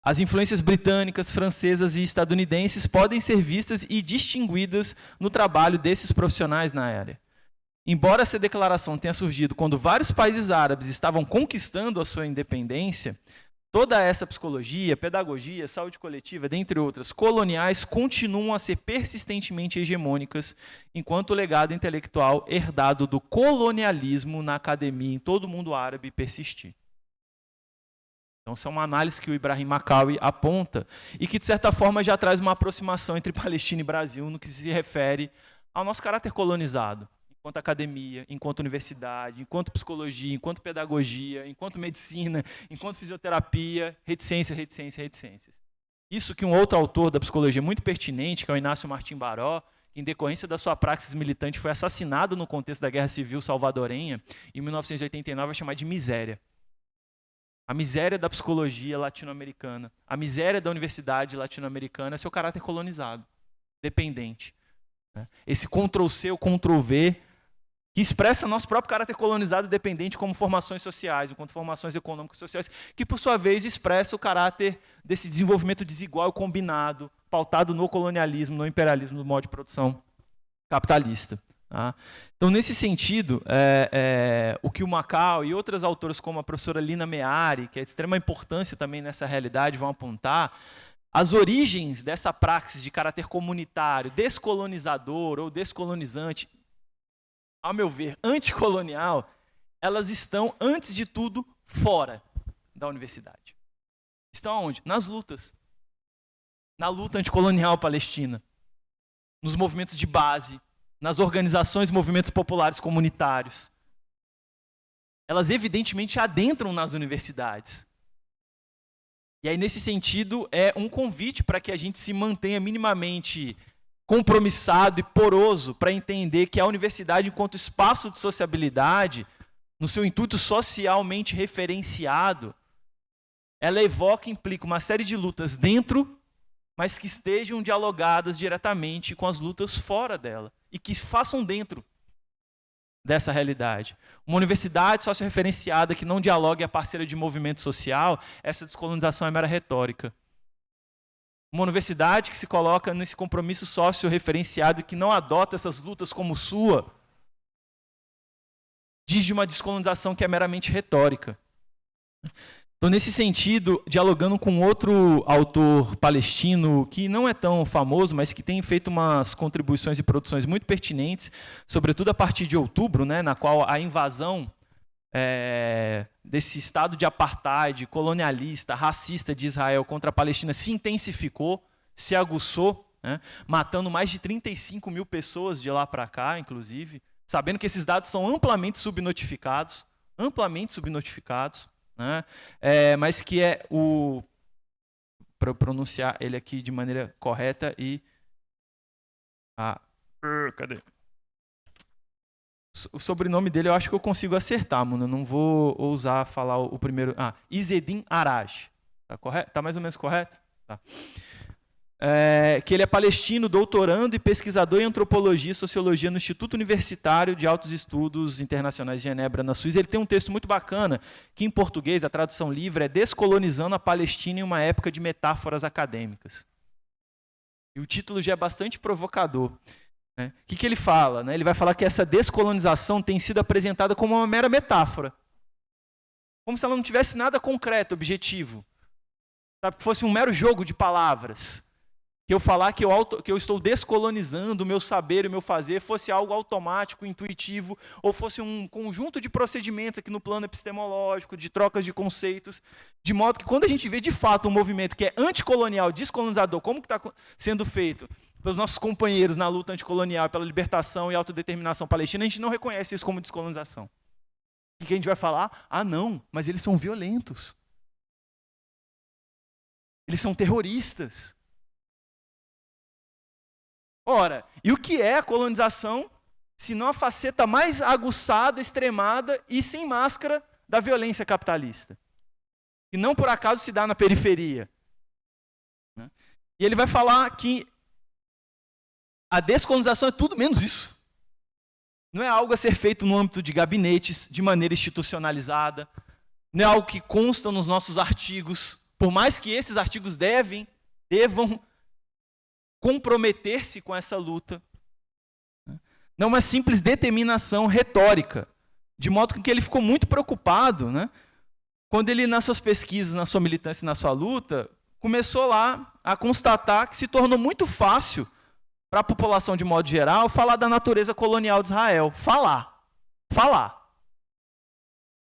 As influências britânicas, francesas e estadunidenses podem ser vistas e distinguidas no trabalho desses profissionais na área. Embora essa declaração tenha surgido quando vários países árabes estavam conquistando a sua independência, toda essa psicologia, pedagogia, saúde coletiva, dentre outras, coloniais, continuam a ser persistentemente hegemônicas, enquanto o legado intelectual herdado do colonialismo na academia em todo o mundo árabe persistir. Então, essa é uma análise que o Ibrahim Makawi aponta e que, de certa forma, já traz uma aproximação entre Palestina e Brasil no que se refere ao nosso caráter colonizado, enquanto academia, enquanto universidade, enquanto psicologia, enquanto pedagogia, enquanto medicina, enquanto fisioterapia, reticências. Isso que um outro autor da psicologia muito pertinente, que é o Inácio Martim Baró, que em decorrência da sua praxis militante foi assassinado no contexto da Guerra Civil Salvadorenha, em 1989, vai chamar de miséria. A miséria da psicologia latino-americana, a miséria da universidade latino-americana é seu caráter colonizado, dependente. Esse Ctrl-C ou Ctrl-V, que expressa nosso próprio caráter colonizado e dependente como formações sociais, enquanto formações econômicas e sociais, que por sua vez expressa o caráter desse desenvolvimento desigual e combinado, pautado no colonialismo, no imperialismo, no modo de produção capitalista. Tá? Então, nesse sentido, o que o Makawi e outras autoras como a professora Lina Meari, que é de extrema importância também nessa realidade, vão apontar, as origens dessa praxis de caráter comunitário, descolonizador ou descolonizante, ao meu ver, anticolonial, elas estão, antes de tudo, fora da universidade. Estão aonde? Nas lutas. Na luta anticolonial palestina, nos movimentos de base, nas organizações e movimentos populares comunitários. Elas evidentemente adentram nas universidades. E aí, nesse sentido, é um convite para que a gente se mantenha minimamente compromissado e poroso para entender que a universidade, enquanto espaço de sociabilidade, no seu intuito socialmente referenciado, ela evoca e implica uma série de lutas dentro, mas que estejam dialogadas diretamente com as lutas fora dela e que se façam dentro dessa realidade. Uma universidade socio-referenciada que não dialogue é parceira de movimento social, essa descolonização é mera retórica. Uma universidade que se coloca nesse compromisso socio-referenciado e que não adota essas lutas como sua, diz de uma descolonização que é meramente retórica. Então, nesse sentido, dialogando com outro autor palestino, que não é tão famoso, mas que tem feito umas contribuições e produções muito pertinentes, sobretudo a partir de outubro, né, na qual a invasão desse estado de apartheid, colonialista, racista de Israel contra a Palestina se intensificou, se aguçou, né, matando mais de 35 mil pessoas de lá para cá, inclusive, sabendo que esses dados são amplamente subnotificados, né, mas que é o, para eu pronunciar ele aqui de maneira correta e... cadê? O sobrenome dele eu acho que eu consigo acertar, mano. Eu não vou ousar falar o primeiro... Izzedine Araj. Tá correto? Tá mais ou menos correto? Tá. Que ele é palestino, doutorando e pesquisador em antropologia e sociologia no Instituto Universitário de Altos Estudos Internacionais de Genebra, na Suíça. Ele tem um texto muito bacana, que em português, a tradução livre, é Descolonizando a Palestina em uma época de metáforas acadêmicas. E o título já é bastante provocador. O que ele fala? Ele vai falar que essa descolonização tem sido apresentada como uma mera metáfora. Como se ela não tivesse nada concreto, objetivo. Sabe, que fosse um mero jogo de palavras. Que eu falar que eu estou descolonizando o meu saber e o meu fazer fosse algo automático, intuitivo, ou fosse um conjunto de procedimentos aqui no plano epistemológico, de trocas de conceitos, de modo que quando a gente vê de fato um movimento que é anticolonial, descolonizador, como que está sendo feito pelos nossos companheiros na luta anticolonial, pela libertação e autodeterminação palestina, a gente não reconhece isso como descolonização. E que a gente vai falar? Não, mas eles são violentos. Eles são terroristas. Ora, e o que é a colonização, se não a faceta mais aguçada, extremada e sem máscara da violência capitalista, que não por acaso se dá na periferia. E ele vai falar que a descolonização é tudo menos isso. Não é algo a ser feito no âmbito de gabinetes, de maneira institucionalizada, não é algo que consta nos nossos artigos, por mais que esses artigos devam comprometer-se com essa luta. Não é uma simples determinação retórica, de modo que ele ficou muito preocupado, né, quando ele, nas suas pesquisas, na sua militância, na sua luta, começou lá a constatar que se tornou muito fácil para a população, de modo geral, falar da natureza colonial de Israel. Falar.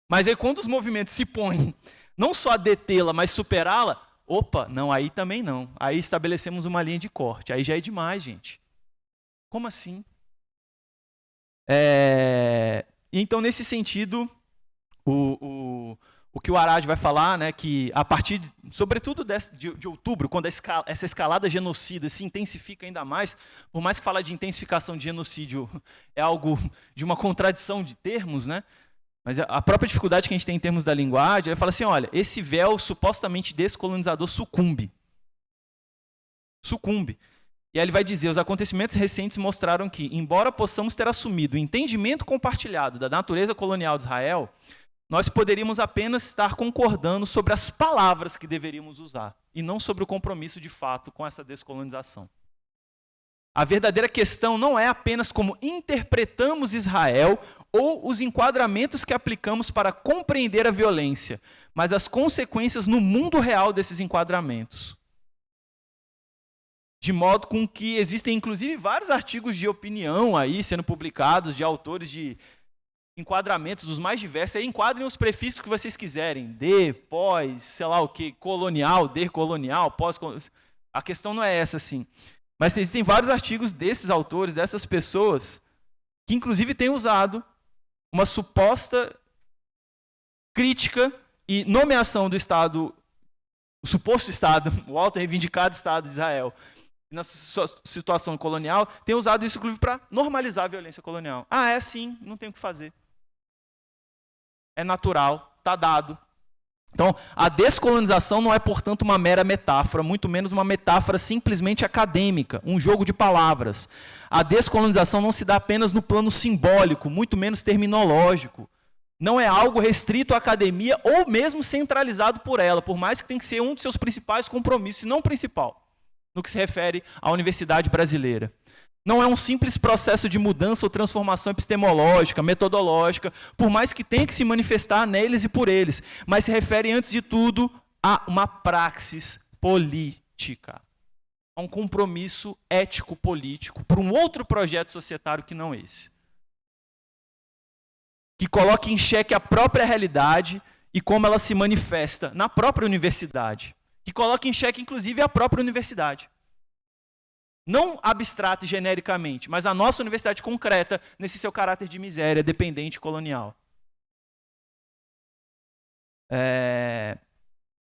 Mas aí quando os movimentos se põem não só a detê-la, mas superá-la, opa, não, aí também não. Aí estabelecemos uma linha de corte. Aí já é demais, gente. Como assim? Então, nesse sentido, o que o Arad vai falar, né, que a partir, sobretudo de outubro, quando essa escalada genocida se intensifica ainda mais, por mais que falar de intensificação de genocídio é algo de uma contradição de termos, né, mas a própria dificuldade que a gente tem em termos da linguagem, ele fala assim, olha, esse véu supostamente descolonizador sucumbe. E aí ele vai dizer, os acontecimentos recentes mostraram que, embora possamos ter assumido o entendimento compartilhado da natureza colonial de Israel, nós poderíamos apenas estar concordando sobre as palavras que deveríamos usar, e não sobre o compromisso de fato com essa descolonização. A verdadeira questão não é apenas como interpretamos Israel ou os enquadramentos que aplicamos para compreender a violência, mas as consequências no mundo real desses enquadramentos. De modo com que existem, inclusive, vários artigos de opinião aí sendo publicados de autores de enquadramentos dos mais diversos. Aí enquadrem os prefixos que vocês quiserem. De, pós, sei lá o que, colonial, decolonial, pós-colonial. A questão não é essa, assim. Mas existem vários artigos desses autores, dessas pessoas, que inclusive têm usado uma suposta crítica e nomeação do Estado, o suposto Estado, o auto-reivindicado Estado de Israel, na sua situação colonial, tem usado isso, inclusive, para normalizar a violência colonial. Ah, é sim, não tem o que fazer. É natural, está dado. Então, a descolonização não é, portanto, uma mera metáfora, muito menos uma metáfora simplesmente acadêmica, um jogo de palavras. A descolonização não se dá apenas no plano simbólico, muito menos terminológico. Não é algo restrito à academia ou mesmo centralizado por ela, por mais que tenha que ser um dos seus principais compromissos, se não o principal, no que se refere à universidade brasileira. Não é um simples processo de mudança ou transformação epistemológica, metodológica, por mais que tenha que se manifestar neles e por eles, mas se refere, antes de tudo, a uma praxis política, a um compromisso ético-político, por um outro projeto societário que não esse. Que coloque em xeque a própria realidade e como ela se manifesta na própria universidade. Que coloque em xeque, inclusive, a própria universidade. Não abstrata e genericamente, mas a nossa universidade concreta nesse seu caráter de miséria, dependente colonial.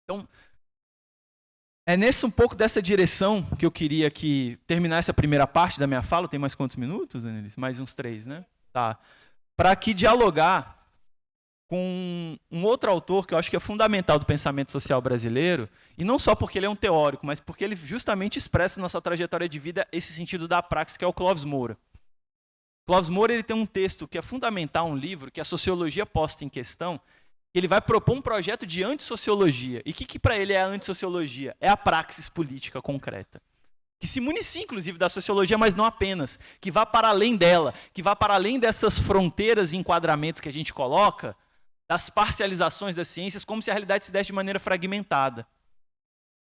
Então, é nesse um pouco dessa direção que eu queria terminar essa primeira parte da minha fala. Tem mais quantos minutos, Annelise? Mais uns 3, né? Tá. Para aqui dialogar com um outro autor que eu acho que é fundamental do pensamento social brasileiro, e não só porque ele é um teórico, mas porque ele justamente expressa na sua trajetória de vida esse sentido da praxis, que é o Clóvis Moura. Clóvis Moura, ele tem um texto que é fundamental, um livro, que é a Sociologia Posta em Questão, que ele vai propor um projeto de antissociologia. E o que para ele é a antissociologia? É a praxis política concreta. Que se municie, inclusive, da sociologia, mas não apenas. Que vá para além dela, que vá para além dessas fronteiras e enquadramentos que a gente coloca, das parcializações das ciências, como se a realidade se desse de maneira fragmentada.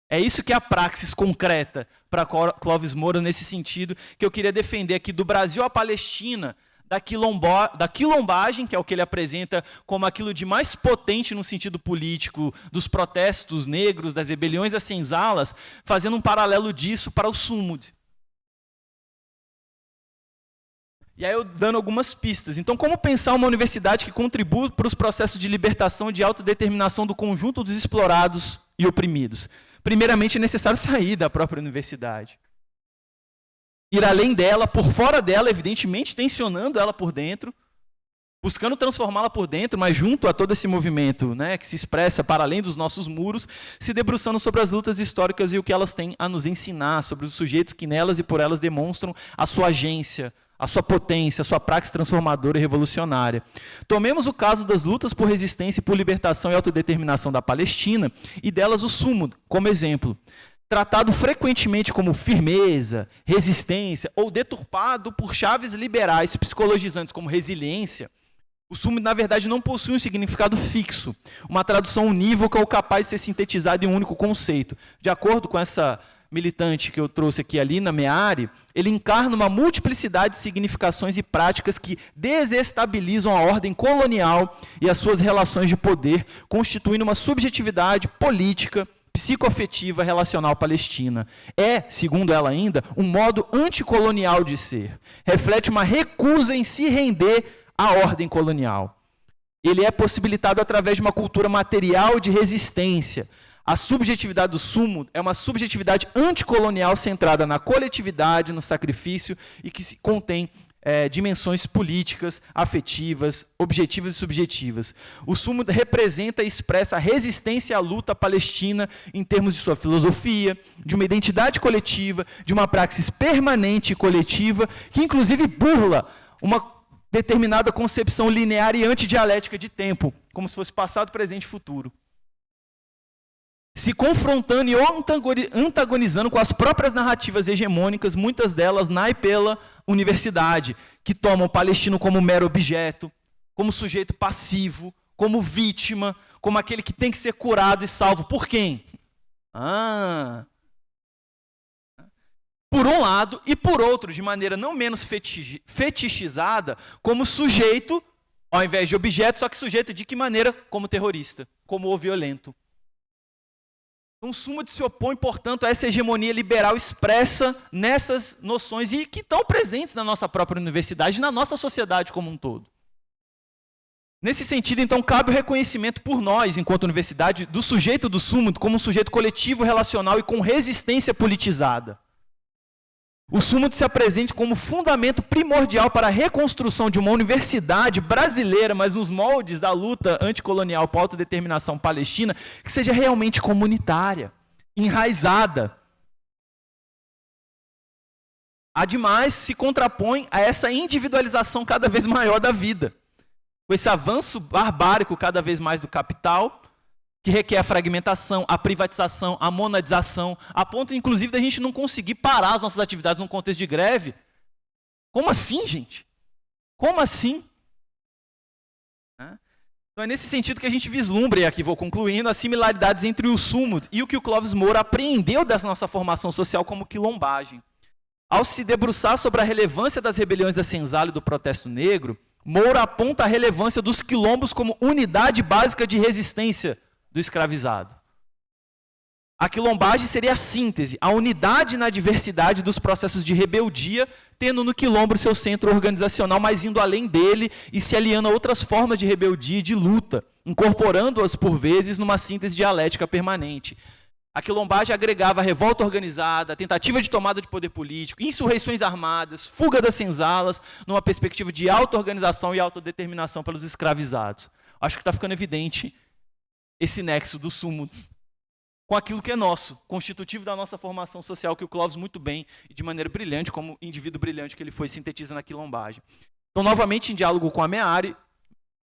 É isso que é a praxis concreta para Clóvis Moura, nesse sentido, que eu queria defender aqui, do Brasil à Palestina, da quilombagem, que é o que ele apresenta como aquilo de mais potente no sentido político, dos protestos negros, das rebeliões às senzalas, fazendo um paralelo disso para o Sumud. E aí eu dando algumas pistas. Então, como pensar uma universidade que contribui para os processos de libertação e de autodeterminação do conjunto dos explorados e oprimidos? Primeiramente, é necessário sair da própria universidade. Ir além dela, por fora dela, evidentemente, tensionando ela por dentro, buscando transformá-la por dentro, mas junto a todo esse movimento, né, que se expressa para além dos nossos muros, se debruçando sobre as lutas históricas e o que elas têm a nos ensinar, sobre os sujeitos que nelas e por elas demonstram a sua agência, a sua potência, a sua praxis transformadora e revolucionária. Tomemos o caso das lutas por resistência e por libertação e autodeterminação da Palestina, e delas o Súmud, como exemplo. Tratado frequentemente como firmeza, resistência, ou deturpado por chaves liberais psicologizantes como resiliência, o Súmud, na verdade, não possui um significado fixo, uma tradução unívoca ou capaz de ser sintetizada em um único conceito. De acordo com essa militante que eu trouxe aqui, Alina Meari, ele encarna uma multiplicidade de significações e práticas que desestabilizam a ordem colonial e as suas relações de poder, constituindo uma subjetividade política, psicoafetiva relacional palestina. É, segundo ela ainda, um modo anticolonial de ser. Reflete uma recusa em se render à ordem colonial. Ele é possibilitado através de uma cultura material de resistência. A subjetividade do Súmud é uma subjetividade anticolonial centrada na coletividade, no sacrifício e que contém dimensões políticas, afetivas, objetivas e subjetivas. O Súmud representa e expressa a resistência à luta palestina em termos de sua filosofia, de uma identidade coletiva, de uma praxis permanente e coletiva, que inclusive burla uma determinada concepção linear e antidialética de tempo, como se fosse passado, presente e futuro. Se confrontando e antagonizando com as próprias narrativas hegemônicas, muitas delas na e pela universidade, que tomam o palestino como mero objeto, como sujeito passivo, como vítima, como aquele que tem que ser curado e salvo. Por quem? Por um lado, e por outro, de maneira não menos fetichizada, como sujeito, ao invés de objeto, só que sujeito de que maneira? Como terrorista, como o violento. Então, o Súmud se opõe, portanto, a essa hegemonia liberal expressa nessas noções e que estão presentes na nossa própria universidade e na nossa sociedade como um todo. Nesse sentido, então, cabe o reconhecimento por nós, enquanto universidade, do sujeito do Súmud como um sujeito coletivo, relacional e com resistência politizada. O Súmud se apresenta como fundamento primordial para a reconstrução de uma universidade brasileira, mas nos moldes da luta anticolonial para a autodeterminação palestina, que seja realmente comunitária, enraizada. Ademais, se contrapõe a essa individualização cada vez maior da vida, com esse avanço barbárico cada vez mais do capital, que requer a fragmentação, a privatização, a monadização, a ponto, inclusive, da gente não conseguir parar as nossas atividades num contexto de greve. Como assim, gente? Como assim? Então é nesse sentido que a gente vislumbra, e aqui vou concluindo, as similaridades entre o Súmud e o que o Clóvis Moura apreendeu dessa nossa formação social como quilombagem. Ao se debruçar sobre a relevância das rebeliões da Senzala e do protesto negro, Moura aponta a relevância dos quilombos como unidade básica de resistência do escravizado. A quilombagem seria a síntese, a unidade na diversidade dos processos de rebeldia, tendo no quilombo seu centro organizacional, mas indo além dele e se aliando a outras formas de rebeldia e de luta, incorporando-as por vezes numa síntese dialética permanente. A quilombagem agregava a revolta organizada, a tentativa de tomada de poder político, insurreições armadas, fuga das senzalas, numa perspectiva de auto-organização e autodeterminação pelos escravizados. Acho que está ficando evidente esse nexo do Súmud com aquilo que é nosso, constitutivo da nossa formação social, que o Clóvis muito bem e de maneira brilhante, como indivíduo brilhante que ele foi, sintetiza na quilombagem. Então, novamente, em diálogo com a Meari,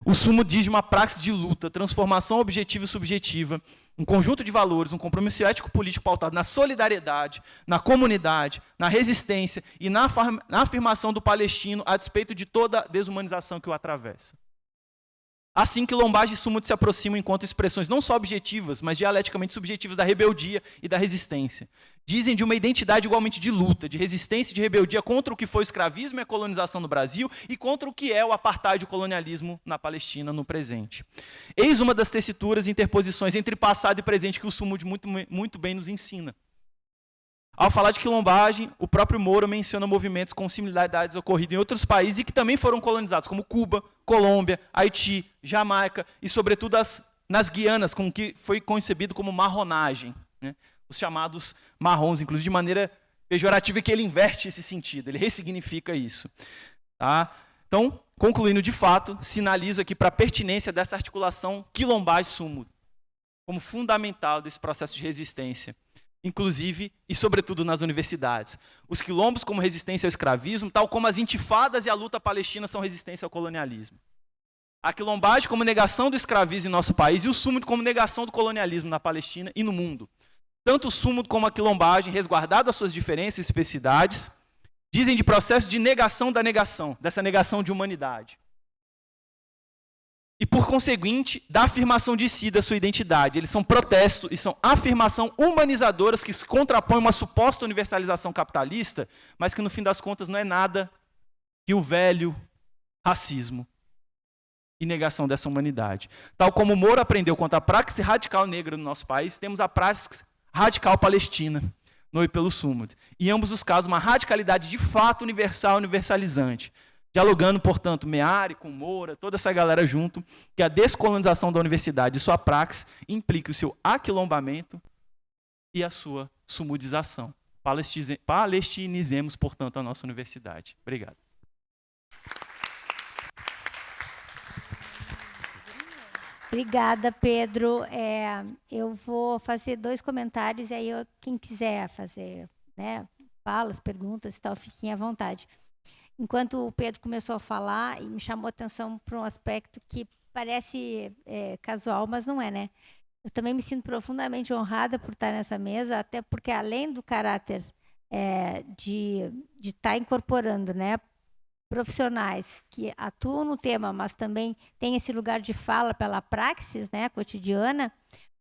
o Súmud diz de uma praxis de luta, transformação objetiva e subjetiva, um conjunto de valores, um compromisso ético-político pautado na solidariedade, na comunidade, na resistência e na afirmação do palestino a despeito de toda a desumanização que o atravessa. Assim, quilombagem e Súmud se aproximam enquanto expressões não só objetivas, mas dialeticamente subjetivas da rebeldia e da resistência. Dizem de uma identidade igualmente de luta, de resistência e de rebeldia contra o que foi o escravismo e a colonização no Brasil e contra o que é o apartheid e o colonialismo na Palestina no presente. Eis uma das tessituras e interposições entre passado e presente que o Súmud muito bem nos ensina. Ao falar de quilombagem, o próprio Moura menciona movimentos com similaridades ocorridos em outros países e que também foram colonizados, como Cuba, Colômbia, Haiti, Jamaica e, sobretudo, nas Guianas, com o que foi concebido como marronagem, né? Os chamados marrons, inclusive de maneira pejorativa, que ele inverte esse sentido, ele ressignifica isso. Tá? Então, concluindo de fato, sinalizo aqui para a pertinência dessa articulação quilombagem-súmulo, como fundamental desse processo de resistência, inclusive e sobretudo nas universidades. Os quilombos como resistência ao escravismo, tal como as intifadas e a luta palestina são resistência ao colonialismo. A quilombagem como negação do escravismo em nosso país e o súmulo como negação do colonialismo na Palestina e no mundo. Tanto o súmulo como a quilombagem, resguardadas suas diferenças e especificidades, dizem de processo de negação da negação, dessa negação de humanidade. E, por conseguinte, da afirmação de si, da sua identidade. Eles são protestos e são afirmação humanizadoras que se contrapõem a uma suposta universalização capitalista, mas que, no fim das contas, não é nada que o velho racismo e negação dessa humanidade. Tal como o Moro aprendeu quanto à praxe radical negra no nosso país, temos a praxe radical palestina, no e pelo súmulo. Em ambos os casos, uma radicalidade de fato universal, universalizante. Dialogando, portanto, Meari com Moura, toda essa galera junto, que a descolonização da universidade e sua praxe implica o seu aquilombamento e a sua sumudização. Palestinizemos, portanto, a nossa universidade. Obrigado. Obrigada, Pedro. Eu vou fazer 2 comentários, e aí quem quiser fazer, né, falas, perguntas e tal, fiquem à vontade. Enquanto o Pedro começou a falar, e me chamou a atenção para um aspecto que parece casual, mas não é, né? Eu também me sinto profundamente honrada por estar nessa mesa, até porque, além do caráter de estar incorporando, né, profissionais que atuam no tema, mas também tem esse lugar de fala pela praxis, né, cotidiana,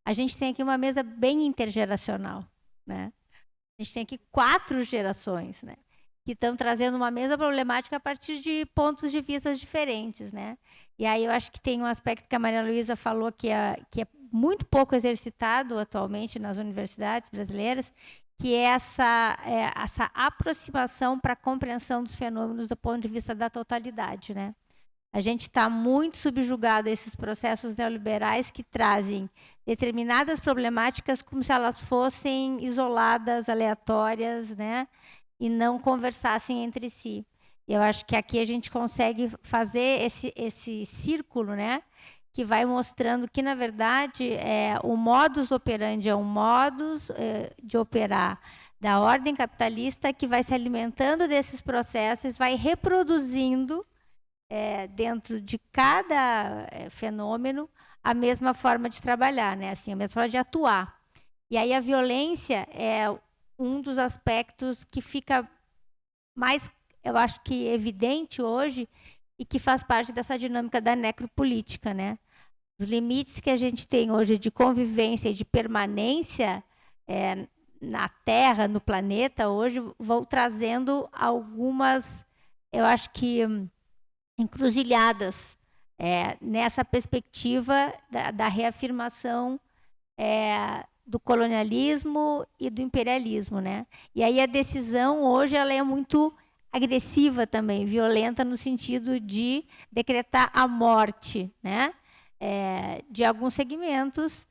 a gente tem aqui uma mesa bem intergeracional, né? A gente tem aqui 4 gerações, né, que estão trazendo uma mesma problemática a partir de pontos de vista diferentes, né? E aí eu acho que tem um aspecto que a Maria Luísa falou que é muito pouco exercitado atualmente nas universidades brasileiras, que é essa aproximação para a compreensão dos fenômenos do ponto de vista da totalidade, né? A gente está muito subjugado a esses processos neoliberais que trazem determinadas problemáticas como se elas fossem isoladas, aleatórias, né? E não conversassem entre si. Eu acho que aqui a gente consegue fazer esse círculo, né? Que vai mostrando que, na verdade, o modus operandi é um modus de operar da ordem capitalista que vai se alimentando desses processos, vai reproduzindo dentro de cada fenômeno a mesma forma de trabalhar, né? Assim, a mesma forma de atuar. E aí a violência é um dos aspectos que fica mais, eu acho que evidente hoje e que faz parte dessa dinâmica da necropolítica, né? Os limites que a gente tem hoje de convivência e de permanência na Terra, no planeta, hoje vão trazendo algumas, eu acho que, encruzilhadas nessa perspectiva da reafirmação do colonialismo e do imperialismo, né? E aí a decisão hoje ela é muito agressiva também, violenta no sentido de decretar a morte, né? De alguns segmentos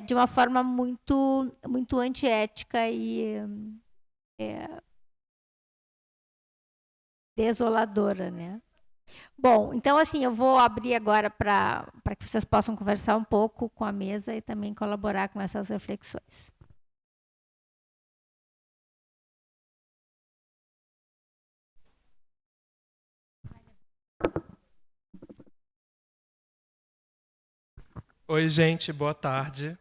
de uma forma muito, muito antiética e desoladora, né? Bom, então assim, eu vou abrir agora para que vocês possam conversar um pouco com a mesa e também colaborar com essas reflexões. Oi, gente, boa tarde.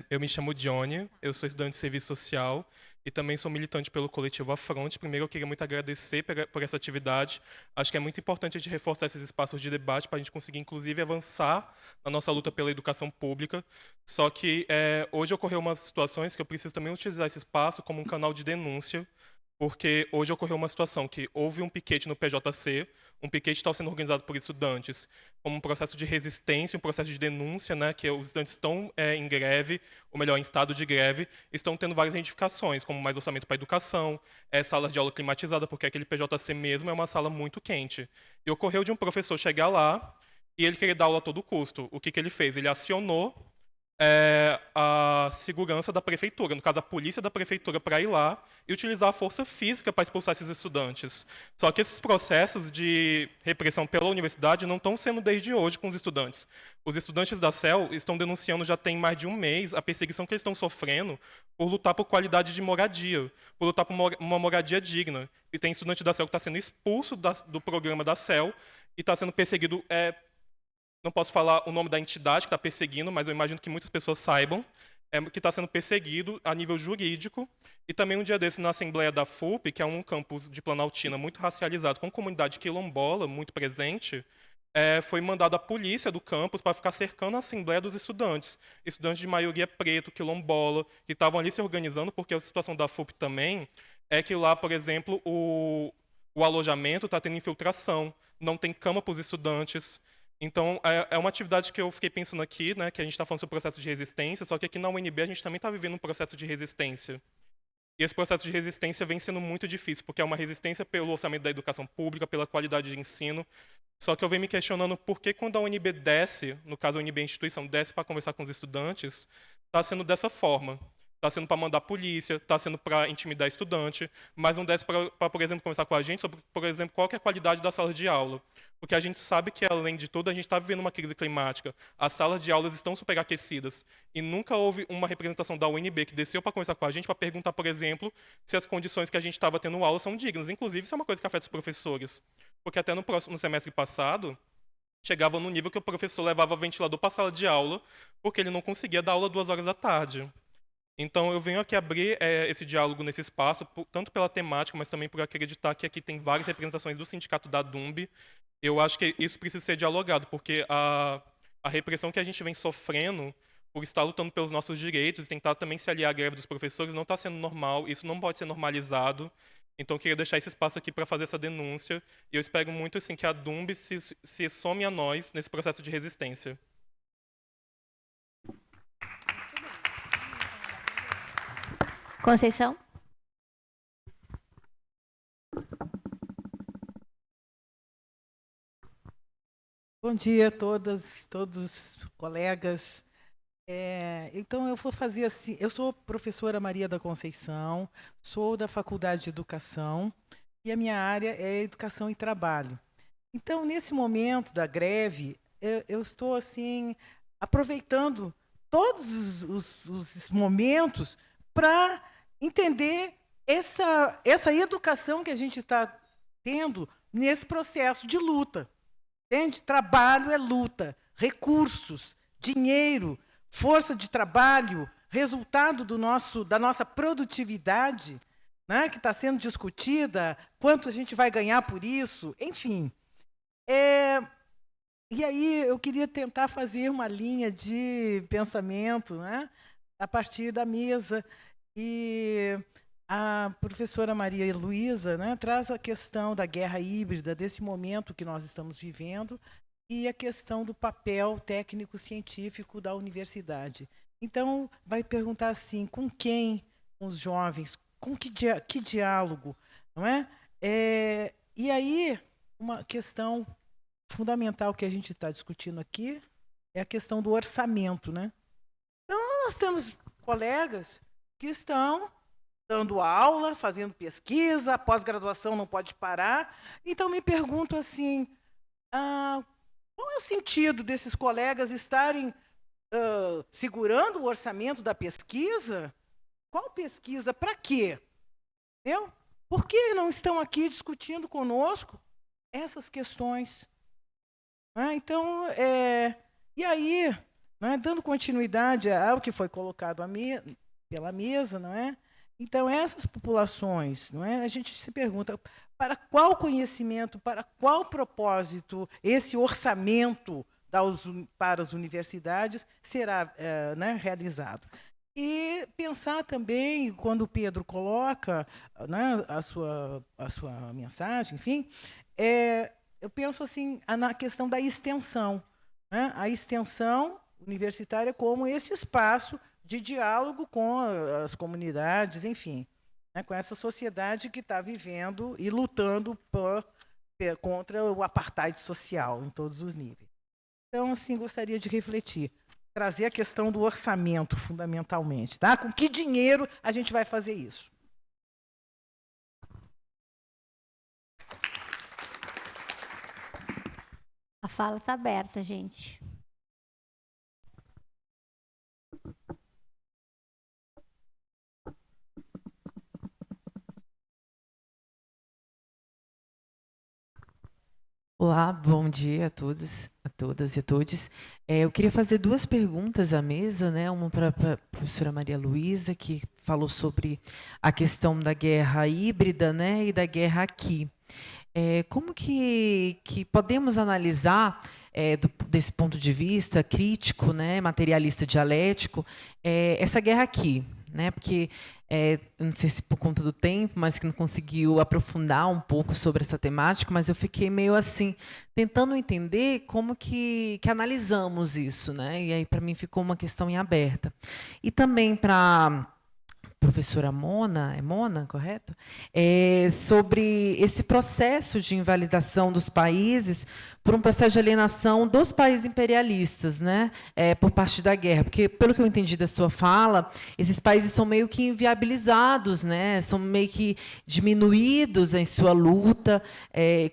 Eu me chamo Johnny, eu sou estudante de serviço social e também sou militante pelo coletivo Afronte. Primeiro, eu queria muito agradecer por essa atividade. Acho que é muito importante a gente reforçar esses espaços de debate para a gente conseguir, inclusive, avançar na nossa luta pela educação pública. Só que hoje ocorreu umas situações que eu preciso também utilizar esse espaço como um canal de denúncia, porque hoje ocorreu uma situação que houve um piquete no PJC, um piquete está sendo organizado por estudantes, como um processo de resistência, um processo de denúncia, né, que os estudantes estão em greve, ou melhor, em estado de greve, estão tendo várias reivindicações, como mais orçamento para a educação, sala de aula climatizada, porque aquele PJC mesmo é uma sala muito quente. E ocorreu de um professor chegar lá e ele querer dar aula a todo custo. O que ele fez? Ele acionou a segurança da prefeitura, no caso a polícia da prefeitura, para ir lá e utilizar a força física para expulsar esses estudantes. Só que esses processos de repressão pela universidade não estão sendo desde hoje com os estudantes. Os estudantes da CEL estão denunciando já tem mais de um mês a perseguição que eles estão sofrendo por lutar por qualidade de moradia, por lutar por uma moradia digna. E tem estudante da CEL que está sendo expulso do programa da CEL e está sendo perseguido. Não posso falar o nome da entidade que está perseguindo, mas eu imagino que muitas pessoas saibam, que está sendo perseguido a nível jurídico. E também um dia desse, na Assembleia da FUP, que é um campus de Planaltina muito racializado, com comunidade quilombola muito presente, foi mandada a polícia do campus para ficar cercando a Assembleia dos estudantes. Estudantes de maioria preto, quilombola, que estavam ali se organizando, porque a situação da FUP também é que lá, por exemplo, o alojamento está tendo infiltração, não tem cama para os estudantes. Então, é uma atividade que eu fiquei pensando aqui, né, que a gente está falando sobre o processo de resistência, só que aqui na UNB a gente também está vivendo um processo de resistência. E esse processo de resistência vem sendo muito difícil, porque é uma resistência pelo orçamento da educação pública, pela qualidade de ensino. Só que eu venho me questionando por que quando a UNB desce, no caso a UNB a instituição, desce para conversar com os estudantes, está sendo dessa forma. Está sendo para mandar polícia, está sendo para intimidar estudante, mas não desce para, por exemplo, conversar com a gente sobre, por exemplo, qual que é a qualidade da sala de aula. Porque a gente sabe que, além de tudo, a gente está vivendo uma crise climática. As salas de aulas estão superaquecidas. E nunca houve uma representação da UNB que desceu para conversar com a gente, para perguntar, por exemplo, se as condições que a gente estava tendo aula são dignas. Inclusive, isso é uma coisa que afeta os professores. Porque até no semestre passado, chegava no nível que o professor levava ventilador para a sala de aula, porque ele não conseguia dar aula 2 horas da tarde. Então, eu venho aqui abrir esse diálogo nesse espaço, tanto pela temática, mas também por acreditar que aqui tem várias representações do sindicato da DUMB. Eu acho que isso precisa ser dialogado, porque a repressão que a gente vem sofrendo por estar lutando pelos nossos direitos e tentar também se aliar à greve dos professores não está sendo normal, isso não pode ser normalizado. Então, eu queria deixar esse espaço aqui para fazer essa denúncia. E eu espero muito assim, que a DUMB se some a nós nesse processo de resistência. Conceição? Bom dia a todas, todos colegas. Então, eu vou fazer assim. Eu sou professora Maria da Conceição, sou da Faculdade de Educação e a minha área é Educação e Trabalho. Então, nesse momento da greve, eu estou assim aproveitando todos os momentos para entender essa educação que a gente está tendo nesse processo de luta. Entende? Trabalho é luta, recursos, dinheiro, força de trabalho, resultado da nossa produtividade, né, que está sendo discutida, quanto a gente vai ganhar por isso, enfim. E aí eu queria tentar fazer uma linha de pensamento, né, a partir da mesa. E a professora Maria Luísa, né, traz a questão da guerra híbrida, desse momento que nós estamos vivendo, e a questão do papel técnico-científico da universidade. Então, vai perguntar assim, com quem? Com os jovens? Com que diálogo? Não é? E aí, uma questão fundamental que a gente está discutindo aqui é a questão do orçamento. Né? Então, nós temos colegas que estão dando aula, fazendo pesquisa, a pós-graduação não pode parar. Então, me pergunto assim, qual é o sentido desses colegas estarem segurando o orçamento da pesquisa? Qual pesquisa? Para quê? Entendeu? Por que não estão aqui discutindo conosco essas questões? Então, e aí, né, dando continuidade ao que foi colocado pela mesa, não é? Então, essas populações, não é? A gente se pergunta, para qual conhecimento, para qual propósito esse orçamento para as universidades será né, realizado? E pensar também, quando o Pedro coloca né, a sua mensagem, enfim, eu penso assim, na questão da extensão. Né? A extensão universitária como esse espaço de diálogo com as comunidades, enfim, né, com essa sociedade que está vivendo e lutando contra o apartheid social em todos os níveis. Então, assim, gostaria de refletir. trazer a questão do orçamento, fundamentalmente, tá? Com que dinheiro a gente vai fazer isso? A fala está aberta, gente. Olá, bom dia a todos, a todas e a todos. Eu queria fazer duas perguntas à mesa, né? Uma para a professora Maria Luísa, que falou sobre a questão da guerra híbrida, né, e da guerra aqui. Como que podemos analisar, desse ponto de vista crítico, né, materialista dialético, essa guerra aqui? Né, porque, não sei se por conta do tempo, mas que não conseguiu aprofundar um pouco sobre essa temática, mas eu fiquei meio assim, tentando entender como que analisamos isso, né? E aí, para mim, ficou uma questão em aberta. E também para professora Mona, é Mona, correto? Sobre esse processo de invalidação dos países por um processo de alienação dos países imperialistas, né? Por parte da guerra. Porque, pelo que eu entendi da sua fala, esses países são meio que inviabilizados, né? São meio que diminuídos em sua luta,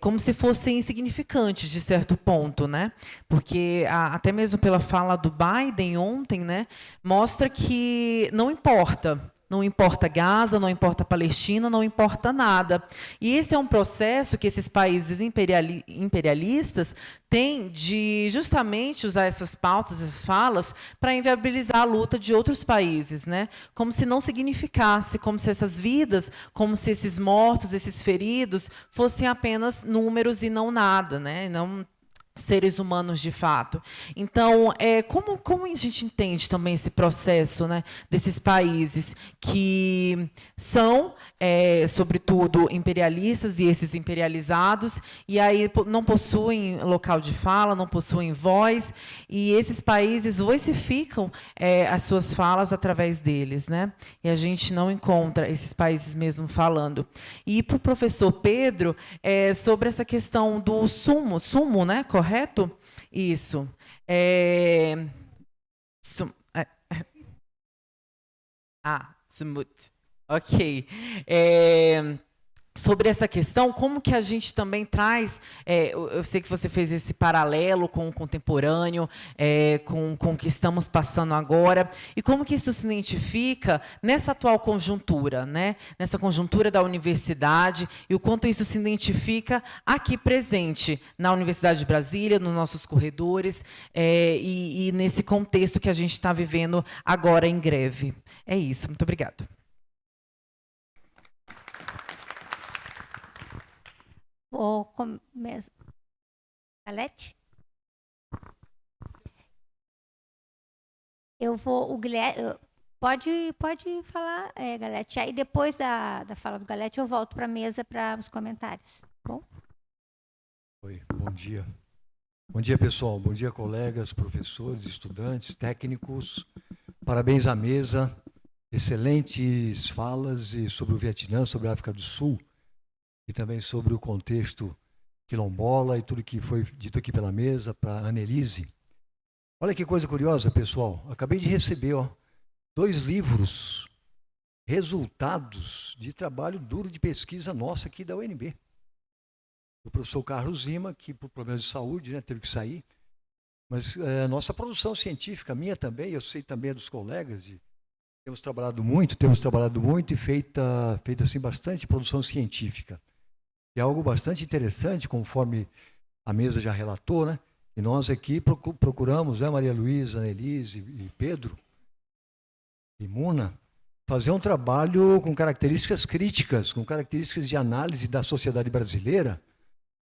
como se fossem insignificantes, de certo ponto, né? Porque, até mesmo pela fala do Biden ontem, né, mostra que não importa. Não importa Gaza, não importa Palestina, não importa nada. E esse é um processo que esses países imperialistas têm de justamente usar essas pautas, essas falas, para inviabilizar a luta de outros países, né? Como se não significasse, como se essas vidas, como se esses mortos, esses feridos, fossem apenas números e não nada, né? Não seres humanos de fato. Então, como a gente entende também esse processo, né, desses países que são, sobretudo, imperialistas e esses imperializados, e aí não possuem local de fala, não possuem voz, e esses países voicificam as suas falas através deles, né? E a gente não encontra esses países mesmo falando. E para o professor Pedro, sobre essa questão do sumo, né? Correto? Isso. Smut. Ok. Sobre essa questão, como que a gente também traz, eu sei que você fez esse paralelo com o contemporâneo, com o que estamos passando agora, e como que isso se identifica nessa atual conjuntura, né? Nessa conjuntura da universidade, e o quanto isso se identifica aqui presente, na Universidade de Brasília, nos nossos corredores, e nesse contexto que a gente está vivendo agora em greve. É isso, muito obrigada. Vou começar. Galete? Eu vou. O Guilherme. Pode falar, Galete. Aí depois da fala do Galete, eu volto para a mesa para os comentários. Bom? Oi, bom dia. Bom dia, pessoal. Bom dia, colegas, professores, estudantes, técnicos. Parabéns à mesa. Excelentes falas sobre o Vietnã, sobre a África do Sul. E também sobre o contexto quilombola e tudo que foi dito aqui pela mesa, para a Annelise. Olha que coisa curiosa, pessoal. Acabei de receber 2 livros, resultados de trabalho duro de pesquisa nossa aqui da UNB. O professor Carlos Lima, que por problemas de saúde, né, teve que sair. Mas nossa produção científica, minha também, eu sei também dos colegas, temos trabalhado muito e feita assim, bastante produção científica. E é algo bastante interessante, conforme a mesa já relatou, né? E nós aqui procuramos, Maria Luísa, Annelise e Pedro e Muna, fazer um trabalho com características críticas, com características de análise da sociedade brasileira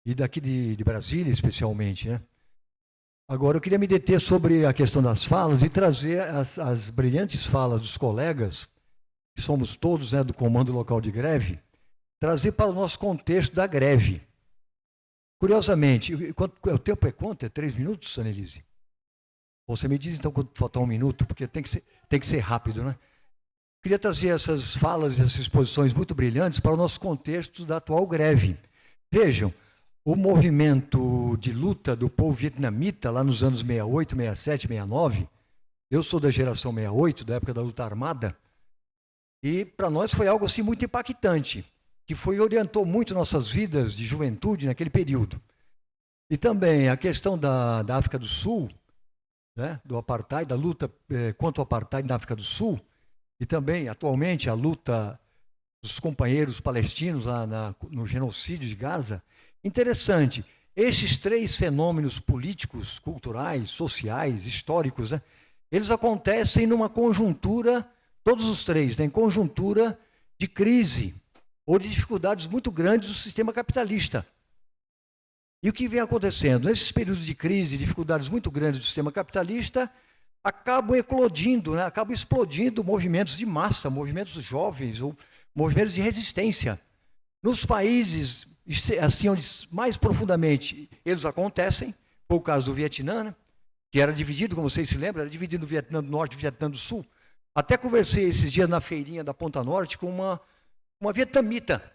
e daqui de Brasília, especialmente, né? Agora, eu queria me deter sobre a questão das falas e trazer as brilhantes falas dos colegas, que somos todos, né, do Comando Local de Greve, trazer para o nosso contexto da greve. Curiosamente, o tempo é quanto? É 3 minutos, Annelise? Você me diz, então, quando faltar 1 minuto, porque tem que ser rápido, né? Queria trazer essas falas, essas exposições muito brilhantes para o nosso contexto da atual greve. Vejam, o movimento de luta do povo vietnamita, lá nos anos 68, 67, 69, Eu sou da geração 68, da época da luta armada, e para nós foi algo assim muito impactante, que orientou muito nossas vidas de juventude naquele período. E também a questão da África do Sul, né, do apartheid, da luta contra o apartheid na África do Sul, e também, atualmente, a luta dos companheiros palestinos lá no genocídio de Gaza. Interessante, esses 3 fenômenos políticos, culturais, sociais, históricos, né, eles acontecem numa conjuntura, todos os 3, né, em conjuntura de crise ou de dificuldades muito grandes do sistema capitalista. E o que vem acontecendo? Nesses períodos de crise e dificuldades muito grandes do sistema capitalista, acabam eclodindo, né? Acabam explodindo movimentos de massa, movimentos jovens, ou movimentos de resistência. Nos países assim, onde mais profundamente eles acontecem, foi o caso do Vietnã, né? Que era dividido, como vocês se lembram, era dividido no Vietnã do Norte e Vietnã do Sul. Até conversei esses dias na feirinha da Ponta Norte com uma vietnamita.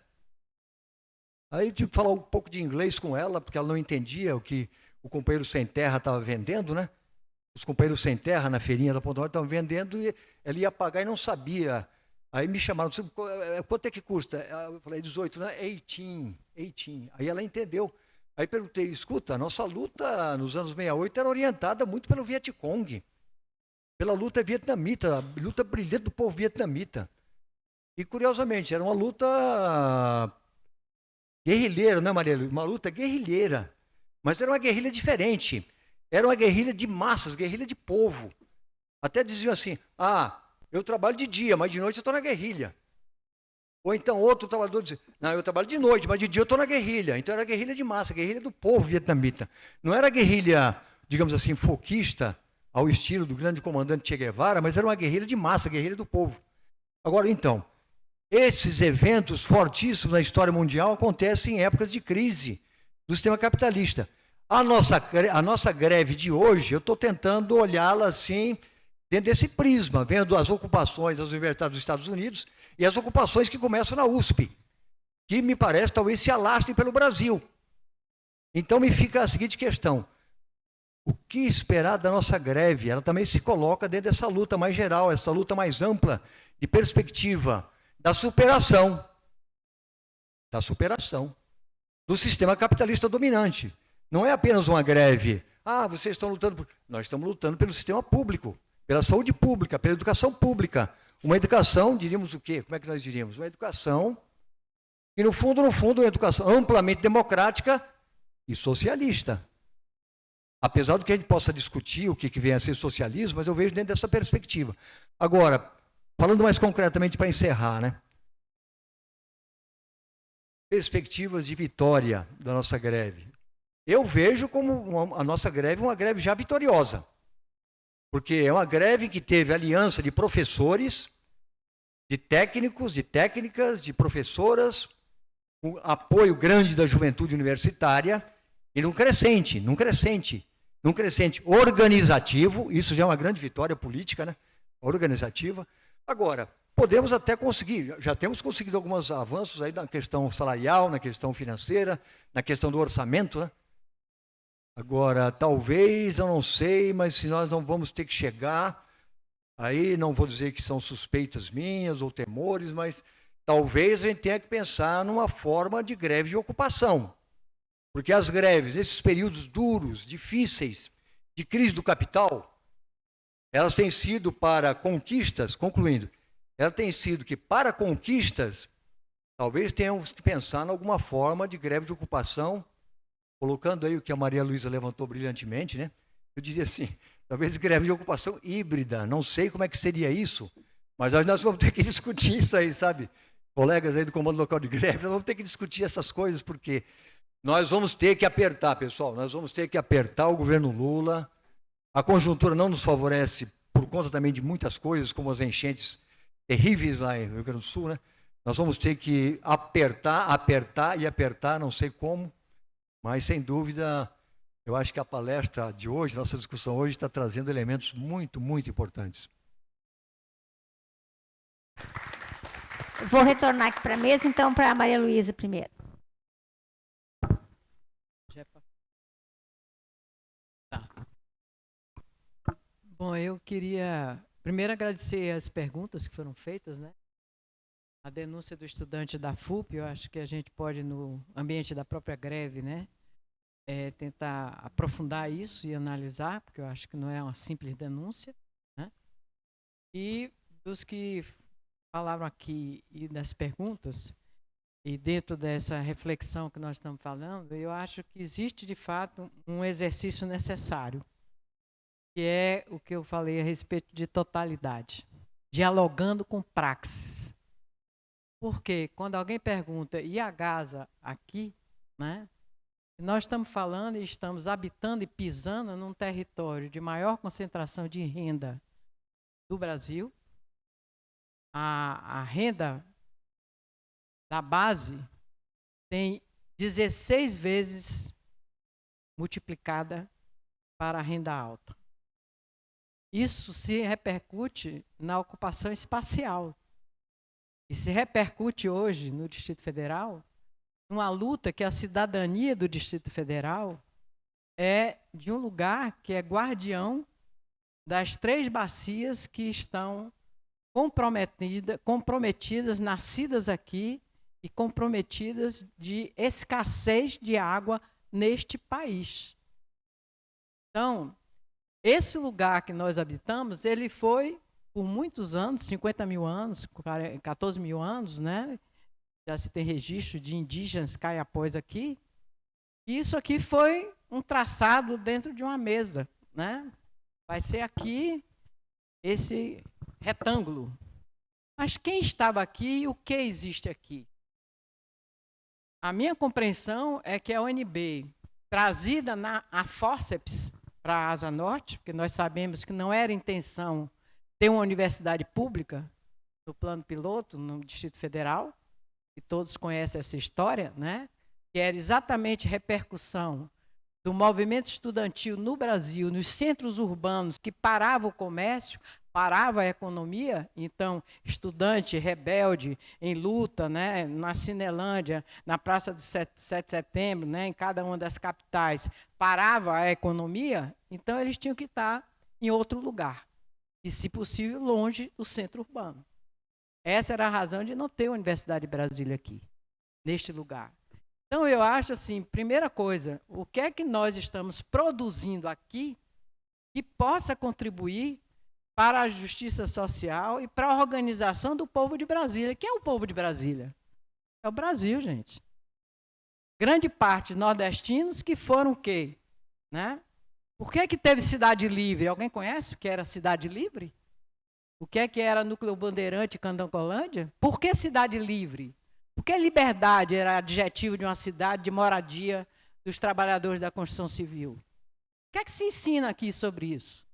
Aí eu tive que falar um pouco de inglês com ela, porque ela não entendia o que o companheiro sem terra estava vendendo, né? Os companheiros sem terra na feirinha da Ponta Norte estavam vendendo e ela ia pagar e não sabia. Aí me chamaram, quanto é que custa? Eu falei, 18, né? 18. Aí ela entendeu. Aí perguntei, escuta, a nossa luta nos anos 68 era orientada muito pelo Vietcong, pela luta vietnamita, a luta brilhante do povo vietnamita. E, curiosamente, era uma luta guerrilheira, né, Maria Luísa? Uma luta guerrilheira. Mas era uma guerrilha diferente. Era uma guerrilha de massas, guerrilha de povo. Até diziam assim, eu trabalho de dia, mas de noite eu estou na guerrilha. Ou então outro trabalhador dizia, não, eu trabalho de noite, mas de dia eu estou na guerrilha. Então era guerrilha de massa, guerrilha do povo vietnamita. Não era guerrilha, digamos assim, foquista, ao estilo do grande comandante Che Guevara, mas era uma guerrilha de massa, guerrilha do povo. Agora, então, esses eventos fortíssimos na história mundial acontecem em épocas de crise do sistema capitalista. A nossa greve de hoje, eu estou tentando olhá-la assim, dentro desse prisma, vendo as ocupações das universidades dos Estados Unidos e as ocupações que começam na USP, que me parece talvez se alastrem pelo Brasil. Então me fica a seguinte questão, o que esperar da nossa greve? Ela também se coloca dentro dessa luta mais geral, essa luta mais ampla de perspectiva da superação do sistema capitalista dominante. Não é apenas uma greve. Vocês estão lutando Nós estamos lutando pelo sistema público, pela saúde pública, pela educação pública. Uma educação, diríamos o quê? Como é que nós diríamos? Uma educação que, no fundo, uma educação amplamente democrática e socialista. Apesar do que a gente possa discutir o que vem a ser socialismo, mas eu vejo dentro dessa perspectiva. Agora, falando mais concretamente para encerrar, né? Perspectivas de vitória da nossa greve. Eu vejo como a nossa greve uma greve já vitoriosa. Porque é uma greve que teve aliança de professores, de técnicos, de técnicas, de professoras, com apoio grande da juventude universitária, e num crescente organizativo, isso já é uma grande vitória política, né? Organizativa. Agora, podemos até conseguir, já temos conseguido alguns avanços aí na questão salarial, na questão financeira, na questão do orçamento, né? Agora, talvez, eu não sei, mas se nós não vamos ter que chegar, aí não vou dizer que são suspeitas minhas ou temores, mas talvez a gente tenha que pensar numa forma de greve de ocupação. Porque as greves, esses períodos duros, difíceis, de crise do capital, elas têm sido para conquistas, concluindo, elas têm sido que para conquistas, talvez tenhamos que pensar em alguma forma de greve de ocupação, colocando aí o que a Maria Luísa levantou brilhantemente, né? Eu diria assim, talvez greve de ocupação híbrida, não sei como é que seria isso, mas nós vamos ter que discutir isso aí, sabe? Colegas aí do Comando Local de Greve, nós vamos ter que discutir essas coisas, porque nós vamos ter que apertar, pessoal, nós vamos ter que apertar o governo Lula, a conjuntura não nos favorece por conta também de muitas coisas, como as enchentes terríveis lá no Rio Grande do Sul, né? Nós vamos ter que apertar, não sei como, mas, sem dúvida, eu acho que a palestra de hoje, nossa discussão hoje, está trazendo elementos muito, muito importantes. Vou retornar aqui para a mesa, então, para a Maria Luísa primeiro. Bom, eu queria primeiro agradecer as perguntas que foram feitas, né? A denúncia do estudante da FUP, eu acho que a gente pode, no ambiente da própria greve, né, tentar aprofundar isso e analisar, porque eu acho que não é uma simples denúncia, né? E dos que falaram aqui e das perguntas, e dentro dessa reflexão que nós estamos falando, eu acho que existe, de fato, um exercício necessário, que é o que eu falei a respeito de totalidade, dialogando com praxis. Porque quando alguém pergunta, e a Gaza aqui, né? Nós estamos falando e estamos habitando e pisando num território de maior concentração de renda do Brasil. A renda da base tem 16 vezes multiplicada para a renda alta. Isso se repercute na ocupação espacial. E se repercute hoje no Distrito Federal, numa luta que a cidadania do Distrito Federal é de um lugar que é guardião das 3 bacias que estão comprometidas, nascidas aqui e comprometidas de escassez de água neste país. Então, esse lugar que nós habitamos, ele foi por muitos anos, 50 mil anos, 14 mil anos, né? Já se tem registro de indígenas caiapós aqui. E isso aqui foi um traçado dentro de uma mesa, né? Vai ser aqui esse retângulo. Mas quem estava aqui e o que existe aqui? A minha compreensão é que a UNB, trazida a fórceps para a Asa Norte, porque nós sabemos que não era intenção ter uma universidade pública no plano piloto, no Distrito Federal, e todos conhecem essa história, né? Que era exatamente repercussão do movimento estudantil no Brasil, nos centros urbanos, que parava o comércio, parava a economia. Então, estudante rebelde em luta, né? Na Cinelândia, na Praça do 7 de Setembro, né? Em cada uma das capitais, parava a economia. Então, eles tinham que estar em outro lugar. E, se possível, longe do centro urbano. Essa era a razão de não ter a Universidade de Brasília aqui, neste lugar. Então, eu acho assim, primeira coisa, o que é que nós estamos produzindo aqui que possa contribuir para a justiça social e para a organização do povo de Brasília? Quem é o povo de Brasília? É o Brasil, gente. Grande parte nordestinos que foram o quê? Né? Por que teve Cidade Livre? Alguém conhece o que era Cidade Livre? O que era Núcleo Bandeirante e Candancolândia? Por que Cidade Livre? Porque liberdade era adjetivo de uma cidade de moradia dos trabalhadores da construção civil. O que é que se ensina aqui sobre isso?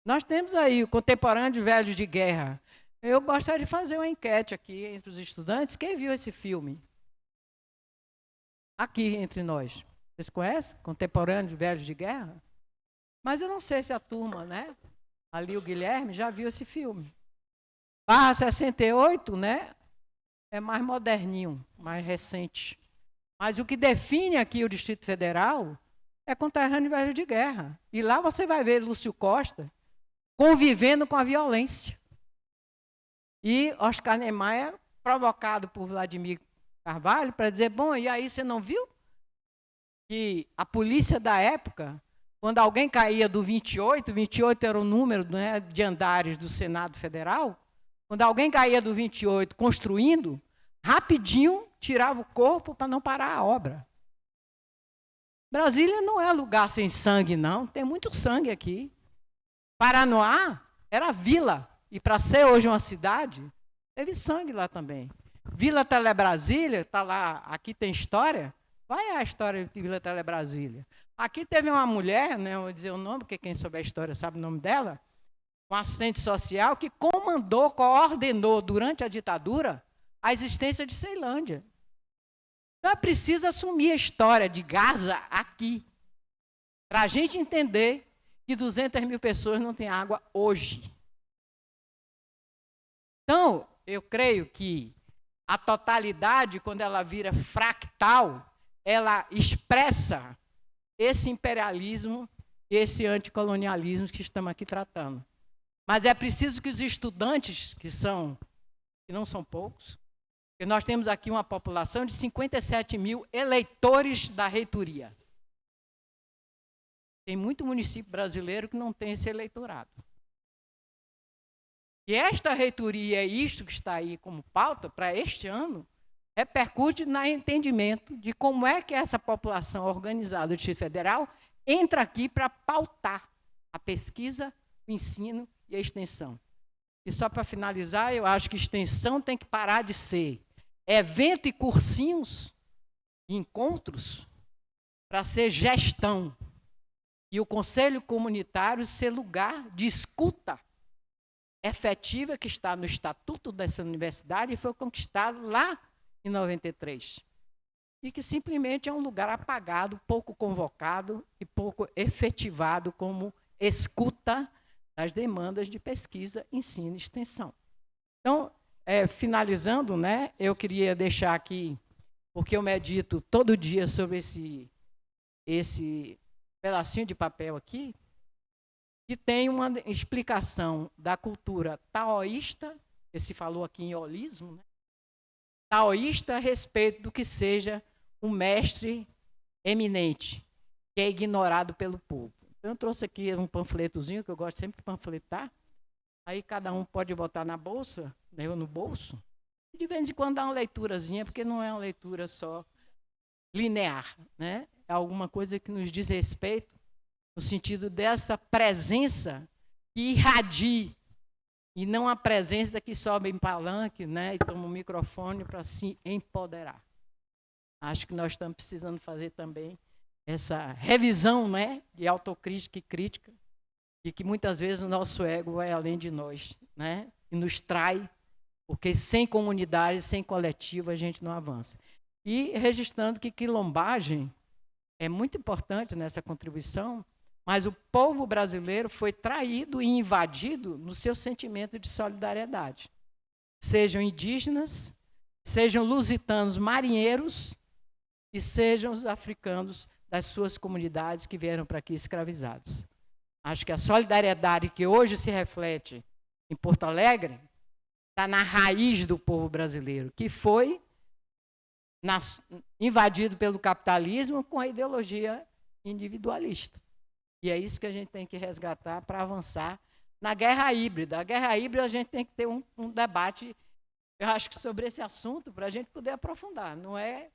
Nós temos aí o contemporâneo de Velhos de Guerra. Eu gostaria de fazer uma enquete aqui entre os estudantes. Quem viu esse filme? Aqui entre nós. Vocês conhecem? Contemporâneo de Velhos de Guerra? Mas eu não sei se a turma, né? Ali o Guilherme já viu esse filme. Barra 68, né? É mais moderninho, mais recente. Mas o que define aqui o Distrito Federal é conterrâneo de Velhos de Guerra. E lá você vai ver Lúcio Costa convivendo com a violência. E Oscar Niemeyer, provocado por Vladimir Carvalho, para dizer, bom, e aí você não viu? Que a polícia da época, quando alguém caía do 28 era o número, né, de andares do Senado Federal, quando alguém caía do 28 construindo, rapidinho tirava o corpo para não parar a obra. Brasília não é lugar sem sangue, não. Tem muito sangue aqui. Paranoá era vila. E para ser hoje uma cidade, teve sangue lá também. Vila Telebrasília, está lá, aqui tem história. Vai a história de Vila Telebrasília. Aqui teve uma mulher, né, eu vou dizer o nome, porque quem souber a história sabe o nome dela, um assistente social que comandou, coordenou durante a ditadura a existência de Ceilândia. Então é preciso assumir a história de Gaza aqui, para a gente entender que 200 mil pessoas não têm água hoje. Então, eu creio que a totalidade, quando ela vira fractal, ela expressa esse imperialismo, esse anticolonialismo que estamos aqui tratando. Mas é preciso que os estudantes, que não são poucos, porque nós temos aqui uma população de 57 mil eleitores da reitoria. Tem muito município brasileiro que não tem esse eleitorado. E esta reitoria, isto que está aí como pauta para este ano, repercute no entendimento de como é que essa população organizada do Distrito Federal entra aqui para pautar a pesquisa, o ensino e a extensão. E só para finalizar, eu acho que extensão tem que parar de ser evento e cursinhos, encontros, para ser gestão. E o Conselho Comunitário ser lugar de escuta efetiva que está no estatuto dessa universidade e foi conquistado lá em 93. E que simplesmente é um lugar apagado, pouco convocado e pouco efetivado como escuta das demandas de pesquisa, ensino e extensão. Então, finalizando, né, eu queria deixar aqui, porque eu medito todo dia sobre esse pedacinho de papel aqui, que tem uma explicação da cultura taoísta, que se falou aqui em holismo, né? Taoísta a respeito do que seja um mestre eminente, que é ignorado pelo povo. Então, eu trouxe aqui um panfletozinho, que eu gosto sempre de panfletar, aí cada um pode botar na bolsa, né, ou no bolso, e de vez em quando dá uma leiturazinha, porque não é uma leitura só linear, né? É alguma coisa que nos diz respeito, no sentido dessa presença que irradie, e não a presença que sobe em palanque, né, e toma um microfone para se empoderar. Acho que nós estamos precisando fazer também essa revisão, né, de autocrítica e crítica, e que muitas vezes o nosso ego vai além de nós, né, e nos trai, porque sem comunidade, sem coletivo, a gente não avança. E registrando que quilombagem é muito importante nessa contribuição, mas o povo brasileiro foi traído e invadido no seu sentimento de solidariedade. Sejam indígenas, sejam lusitanos marinheiros e sejam os africanos das suas comunidades que vieram para aqui escravizados. Acho que a solidariedade que hoje se reflete em Porto Alegre está na raiz do povo brasileiro, que foi invadido pelo capitalismo com a ideologia individualista. E é isso que a gente tem que resgatar para avançar na guerra híbrida. A guerra híbrida a gente tem que ter um debate, eu acho que sobre esse assunto, para a gente poder aprofundar. Não é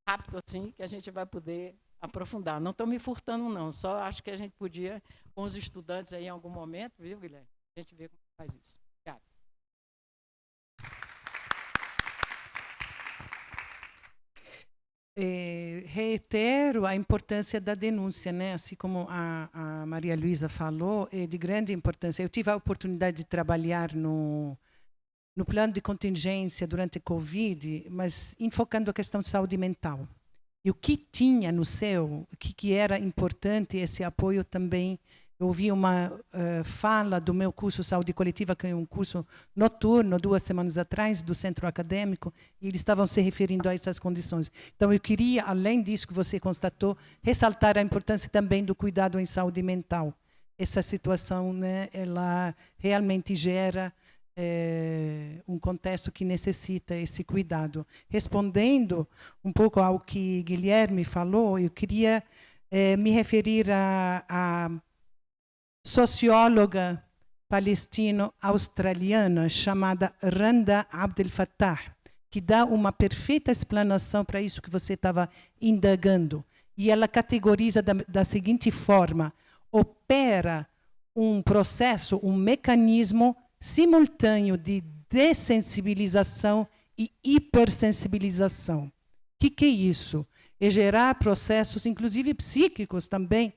rápido assim que a gente vai poder aprofundar. Não estou me furtando, não. Só acho que a gente podia, com os estudantes aí em algum momento, viu, Guilherme? A gente vê como faz isso. Obrigada. Reitero a importância da denúncia, né? Assim como a Maria Luísa falou, é de grande importância. Eu tive a oportunidade de trabalhar no plano de contingência durante a Covid, mas enfocando a questão de saúde mental. E o que tinha no céu, o que era importante, esse apoio também. Eu ouvi uma fala do meu curso Saúde Coletiva, que é um curso noturno, 2 semanas atrás, do centro acadêmico, e eles estavam se referindo a essas condições. Então, eu queria, além disso que você constatou, ressaltar a importância também do cuidado em saúde mental. Essa situação, né, ela realmente gera um contexto que necessita esse cuidado. Respondendo um pouco ao que Guilherme falou, eu queria me referir a socióloga palestino-australiana chamada Randa Abdel Fattah, que dá uma perfeita explanação para isso que você estava indagando. E ela categoriza da seguinte forma: opera um processo, um mecanismo simultâneo de dessensibilização e hipersensibilização. O que é isso? É gerar processos, inclusive psíquicos também,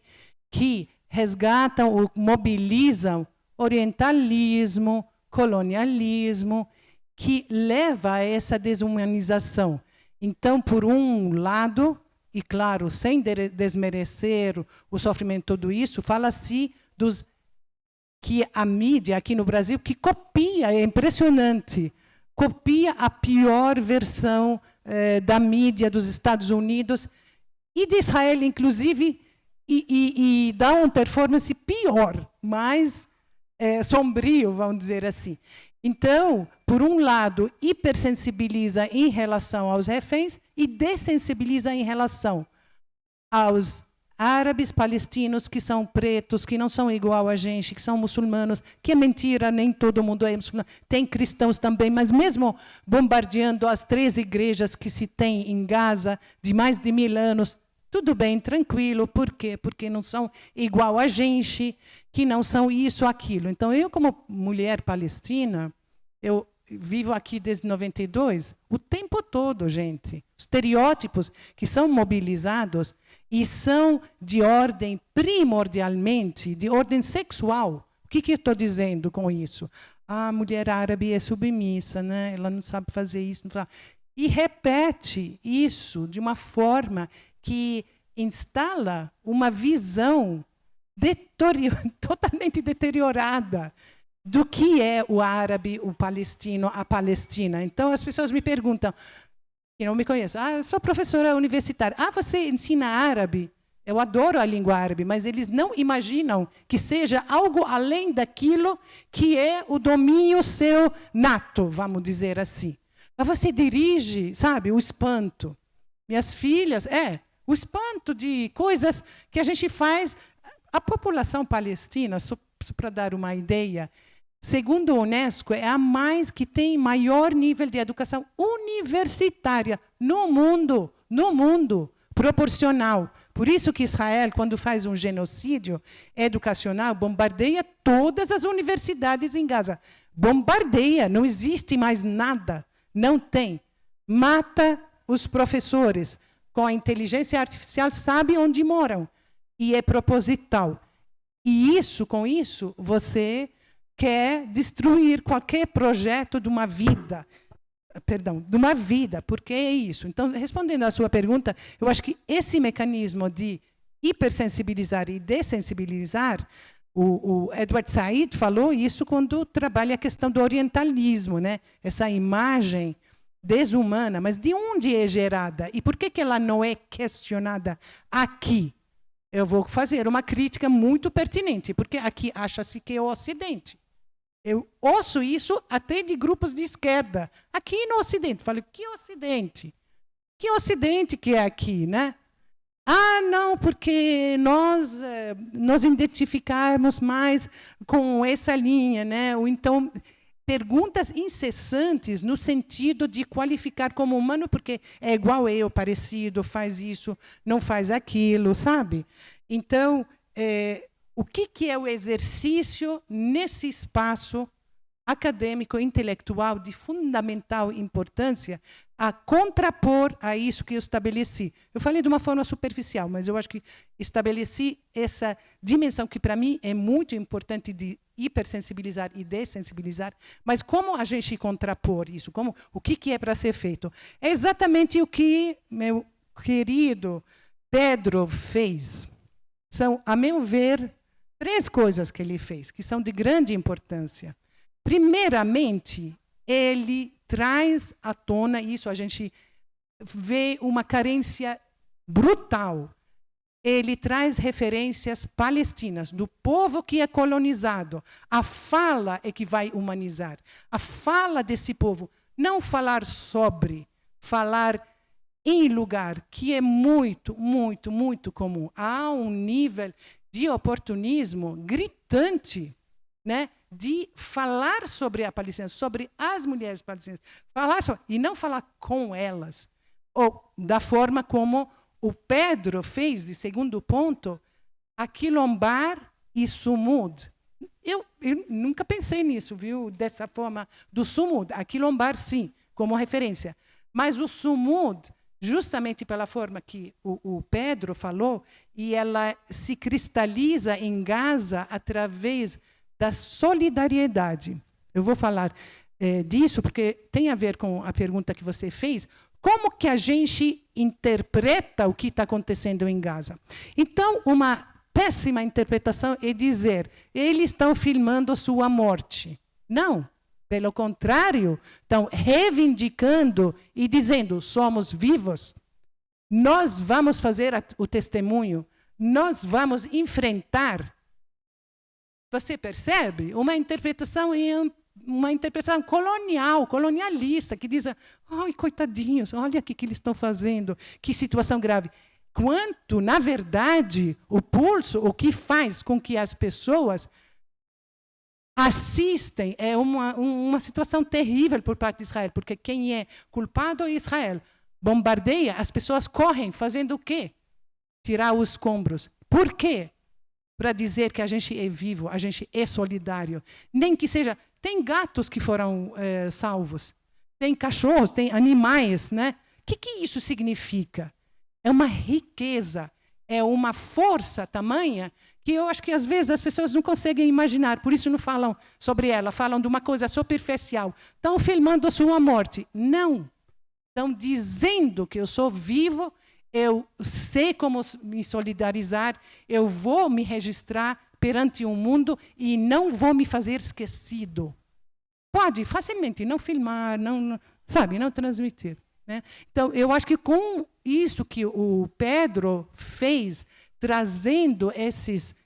que resgatam ou mobilizam orientalismo, colonialismo, que leva a essa desumanização. Então, por um lado, e claro, sem desmerecer o sofrimento, tudo isso, fala-se que a mídia aqui no Brasil, que copia, é impressionante, copia a pior versão da mídia dos Estados Unidos e de Israel, inclusive, e dá uma performance pior, mais sombrio, vamos dizer assim. Então, por um lado, hipersensibiliza em relação aos reféns e dessensibiliza em relação aos árabes palestinos que são pretos, que não são igual a gente, que são muçulmanos, que é mentira, nem todo mundo é muçulmano. Tem cristãos também, mas mesmo bombardeando as 3 igrejas que se tem em Gaza, de mais de 1000 anos, tudo bem, tranquilo. Por quê? Porque não são igual a gente, que não são isso, aquilo. Então, eu, como mulher palestina, eu vivo aqui desde 92, o tempo todo, gente. Estereótipos que são mobilizados e são de ordem, primordialmente, de ordem sexual. O que eu estou dizendo com isso? A mulher árabe é submissa, né? Ela não sabe fazer isso. Não sabe. E repete isso de uma forma que instala uma visão totalmente deteriorada do que é o árabe, o palestino, a Palestina. Então, as pessoas me perguntam, que não me conhecem, eu sou professora universitária. Você ensina árabe? Eu adoro a língua árabe, mas eles não imaginam que seja algo além daquilo que é o domínio seu nato, vamos dizer assim. Mas você dirige, sabe, o espanto. Minhas filhas, o espanto de coisas que a gente faz. A população palestina, só para dar uma ideia, segundo a Unesco, é a que tem maior nível de educação universitária no mundo, proporcional. Por isso que Israel, quando faz um genocídio educacional, bombardeia todas as universidades em Gaza. Bombardeia, não existe mais nada, não tem. Mata os professores. Com a inteligência artificial, sabe onde moram. E é proposital. E com isso, você quer destruir qualquer projeto de uma vida. Porque é isso. Então, respondendo à sua pergunta, eu acho que esse mecanismo de hipersensibilizar e dessensibilizar, o Edward Said falou isso quando trabalha a questão do orientalismo, né? Essa imagem desumana, mas de onde é gerada? E por que ela não é questionada aqui? Eu vou fazer uma crítica muito pertinente, porque aqui acha-se que é o Ocidente. Eu ouço isso até de grupos de esquerda. Aqui no Ocidente. Falei, que Ocidente? Que Ocidente que é aqui, né? Não, porque nós identificarmos mais com essa linha, né? Ou então, perguntas incessantes no sentido de qualificar como humano, porque é igual eu, parecido, faz isso, não faz aquilo, sabe? Então, o que é o exercício nesse espaço acadêmico, intelectual, de fundamental importância, a contrapor a isso que eu estabeleci? Eu falei de uma forma superficial, mas eu acho que estabeleci essa dimensão que, para mim, é muito importante de hipersensibilizar e dessensibilizar. Mas como a gente contrapor isso? O que é para ser feito? É exatamente o que meu querido Pedro fez. São, a meu ver, 3 coisas que ele fez, que são de grande importância. Primeiramente, ele traz à tona, isso a gente vê uma carência brutal. Ele traz referências palestinas, do povo que é colonizado. A fala é que vai humanizar. A fala desse povo. Não falar sobre, falar em lugar, que é muito, muito, muito comum. Há um nível de oportunismo gritante, né? De falar sobre a Palestina, sobre as mulheres palestinas. E não falar com elas. Ou da forma como o Pedro fez, de segundo ponto, aquilombar e sumud. Eu nunca pensei nisso, viu? Dessa forma, do sumud. Aquilombar, sim, como referência. Mas o sumud, justamente pela forma que o Pedro falou, e ela se cristaliza em Gaza através da solidariedade. Eu vou falar disso porque tem a ver com a pergunta que você fez. Como que a gente interpreta o que está acontecendo em Gaza? Então, uma péssima interpretação é dizer, eles estão filmando sua morte. Não, pelo contrário, estão reivindicando e dizendo, somos vivos, nós vamos fazer o testemunho nós vamos enfrentar, você percebe, uma interpretação colonialista, que diz, ai, coitadinhos, olha o que eles estão fazendo, que situação grave. Quanto, na verdade, o pulso, o que faz com que as pessoas assistem, é uma situação terrível por parte de Israel, porque quem é culpado é Israel. Bombardeia, as pessoas correm, fazendo o quê? Tirar os escombros. Por quê? Para dizer que a gente é vivo, a gente é solidário. Nem que seja... Tem gatos que foram salvos, tem cachorros, tem animais, né? O que isso significa? É uma riqueza, é uma força tamanha que eu acho que às vezes as pessoas não conseguem imaginar, por isso não falam sobre ela, falam de uma coisa superficial. Estão filmando a sua morte. Não. Estão dizendo que eu sou vivo, eu sei como me solidarizar, eu vou me registrar perante o mundo e não vou me fazer esquecido. Pode facilmente não filmar, não transmitir. Né? Então, eu acho que com isso que o Pedro fez, trazendo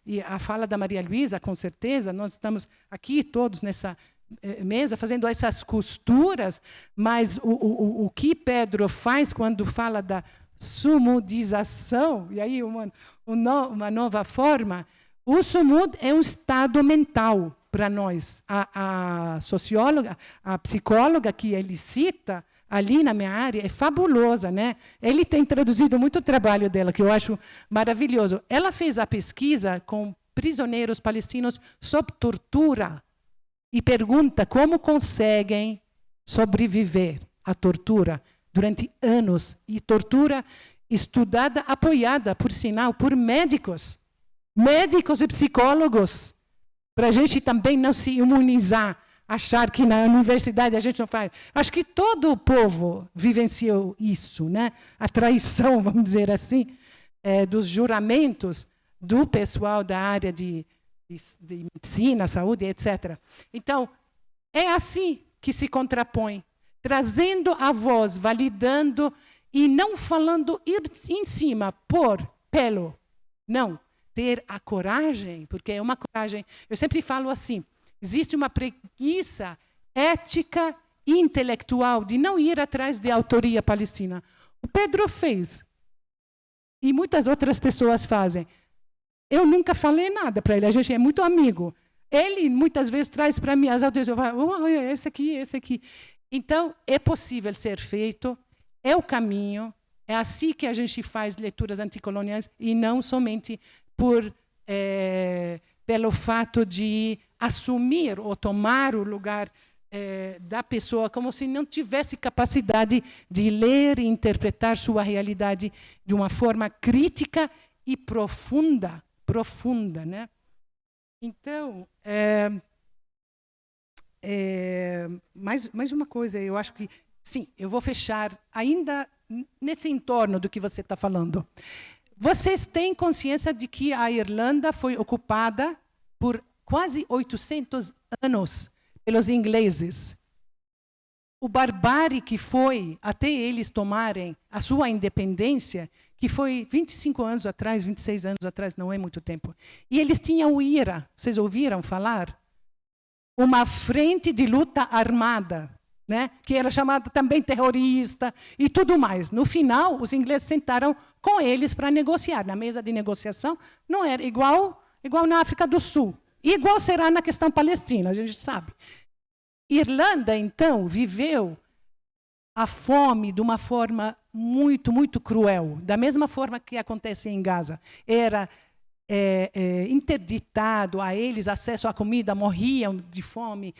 e a fala da Maria Luísa, com certeza, nós estamos aqui todos nessa mesa fazendo essas costuras, mas o que Pedro faz quando fala da sumudização, e aí uma nova forma, o sumud é um estado mental para nós. A socióloga, a psicóloga que ele cita, ali na minha área, é fabulosa, né? Ele tem traduzido muito o trabalho dela, que eu acho maravilhoso. Ela fez a pesquisa com prisioneiros palestinos sob tortura e pergunta como conseguem sobreviver à tortura durante anos. E tortura estudada, apoiada, por sinal, por médicos e psicólogos, para a gente também não se imunizar, achar que na universidade a gente não faz. Acho que todo o povo vivenciou isso, né? A traição, vamos dizer assim, dos juramentos do pessoal da área de medicina, saúde, etc. Então, é assim que se contrapõe, trazendo a voz, validando e não falando em cima, pelo. Não, ter a coragem, porque é uma coragem. Eu sempre falo assim, existe uma preguiça ética e intelectual de não ir atrás de autoria palestina. O Pedro fez. E muitas outras pessoas fazem. Eu nunca falei nada para ele, a gente é muito amigo. Ele muitas vezes traz para mim as autorias, eu falo, esse aqui. Então, é possível ser feito, é o caminho, é assim que a gente faz leituras anticoloniais e não somente pelo fato de assumir ou tomar o lugar da pessoa como se não tivesse capacidade de ler e interpretar sua realidade de uma forma crítica e profunda, né? Então, mais uma coisa, eu acho que, sim, eu vou fechar ainda nesse entorno do que você está falando. Vocês têm consciência de que a Irlanda foi ocupada por quase 800 anos pelos ingleses. O barbárie que foi até eles tomarem a sua independência, que foi 25 anos atrás, 26 anos atrás, não é muito tempo. E eles tinham o IRA, vocês ouviram falar? Uma frente de luta armada, né? Que era chamada também terrorista e tudo mais. No final, os ingleses sentaram com eles para negociar. Na mesa de negociação, não era igual na África do Sul. Igual será na questão palestina, a gente sabe. Irlanda, então, viveu a fome de uma forma muito, muito cruel. Da mesma forma que acontece em Gaza. Era interditado a eles acesso à comida, morriam de fome,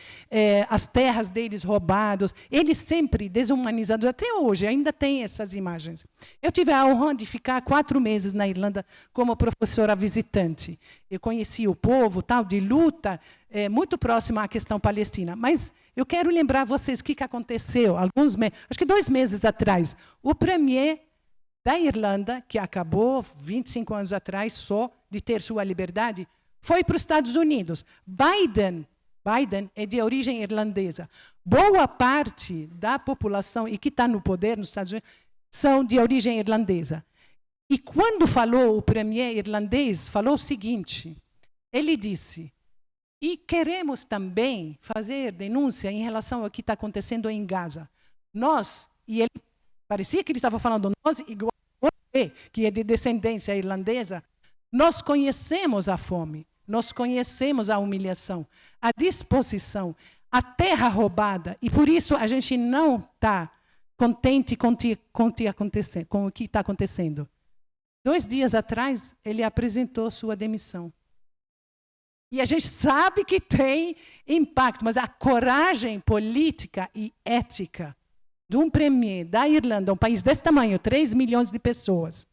as terras deles roubadas, eles sempre desumanizados, até hoje, ainda tem essas imagens. Eu tive a honra de ficar 4 meses na Irlanda como professora visitante. Eu conheci o povo, tal, de luta, muito próxima à questão palestina. Mas eu quero lembrar vocês o que aconteceu, acho que 2 meses atrás. O premier da Irlanda, que acabou 25 anos atrás só de ter sua liberdade, foi para os Estados Unidos. Biden é de origem irlandesa. Boa parte da população e que está no poder nos Estados Unidos são de origem irlandesa. E quando falou, o premier irlandês falou o seguinte, ele disse, e queremos também fazer denúncia em relação ao que está acontecendo em Gaza. Nós, e ele parecia que ele estava falando nós, igual você, que é de descendência irlandesa, nós conhecemos a fome, nós conhecemos a humilhação, a disposição, a terra roubada, e por isso a gente não está contente com o que está acontecendo. 2 dias atrás, ele apresentou sua demissão. E a gente sabe que tem impacto, mas a coragem política e ética de um premier da Irlanda, um país desse tamanho, 3 milhões de pessoas,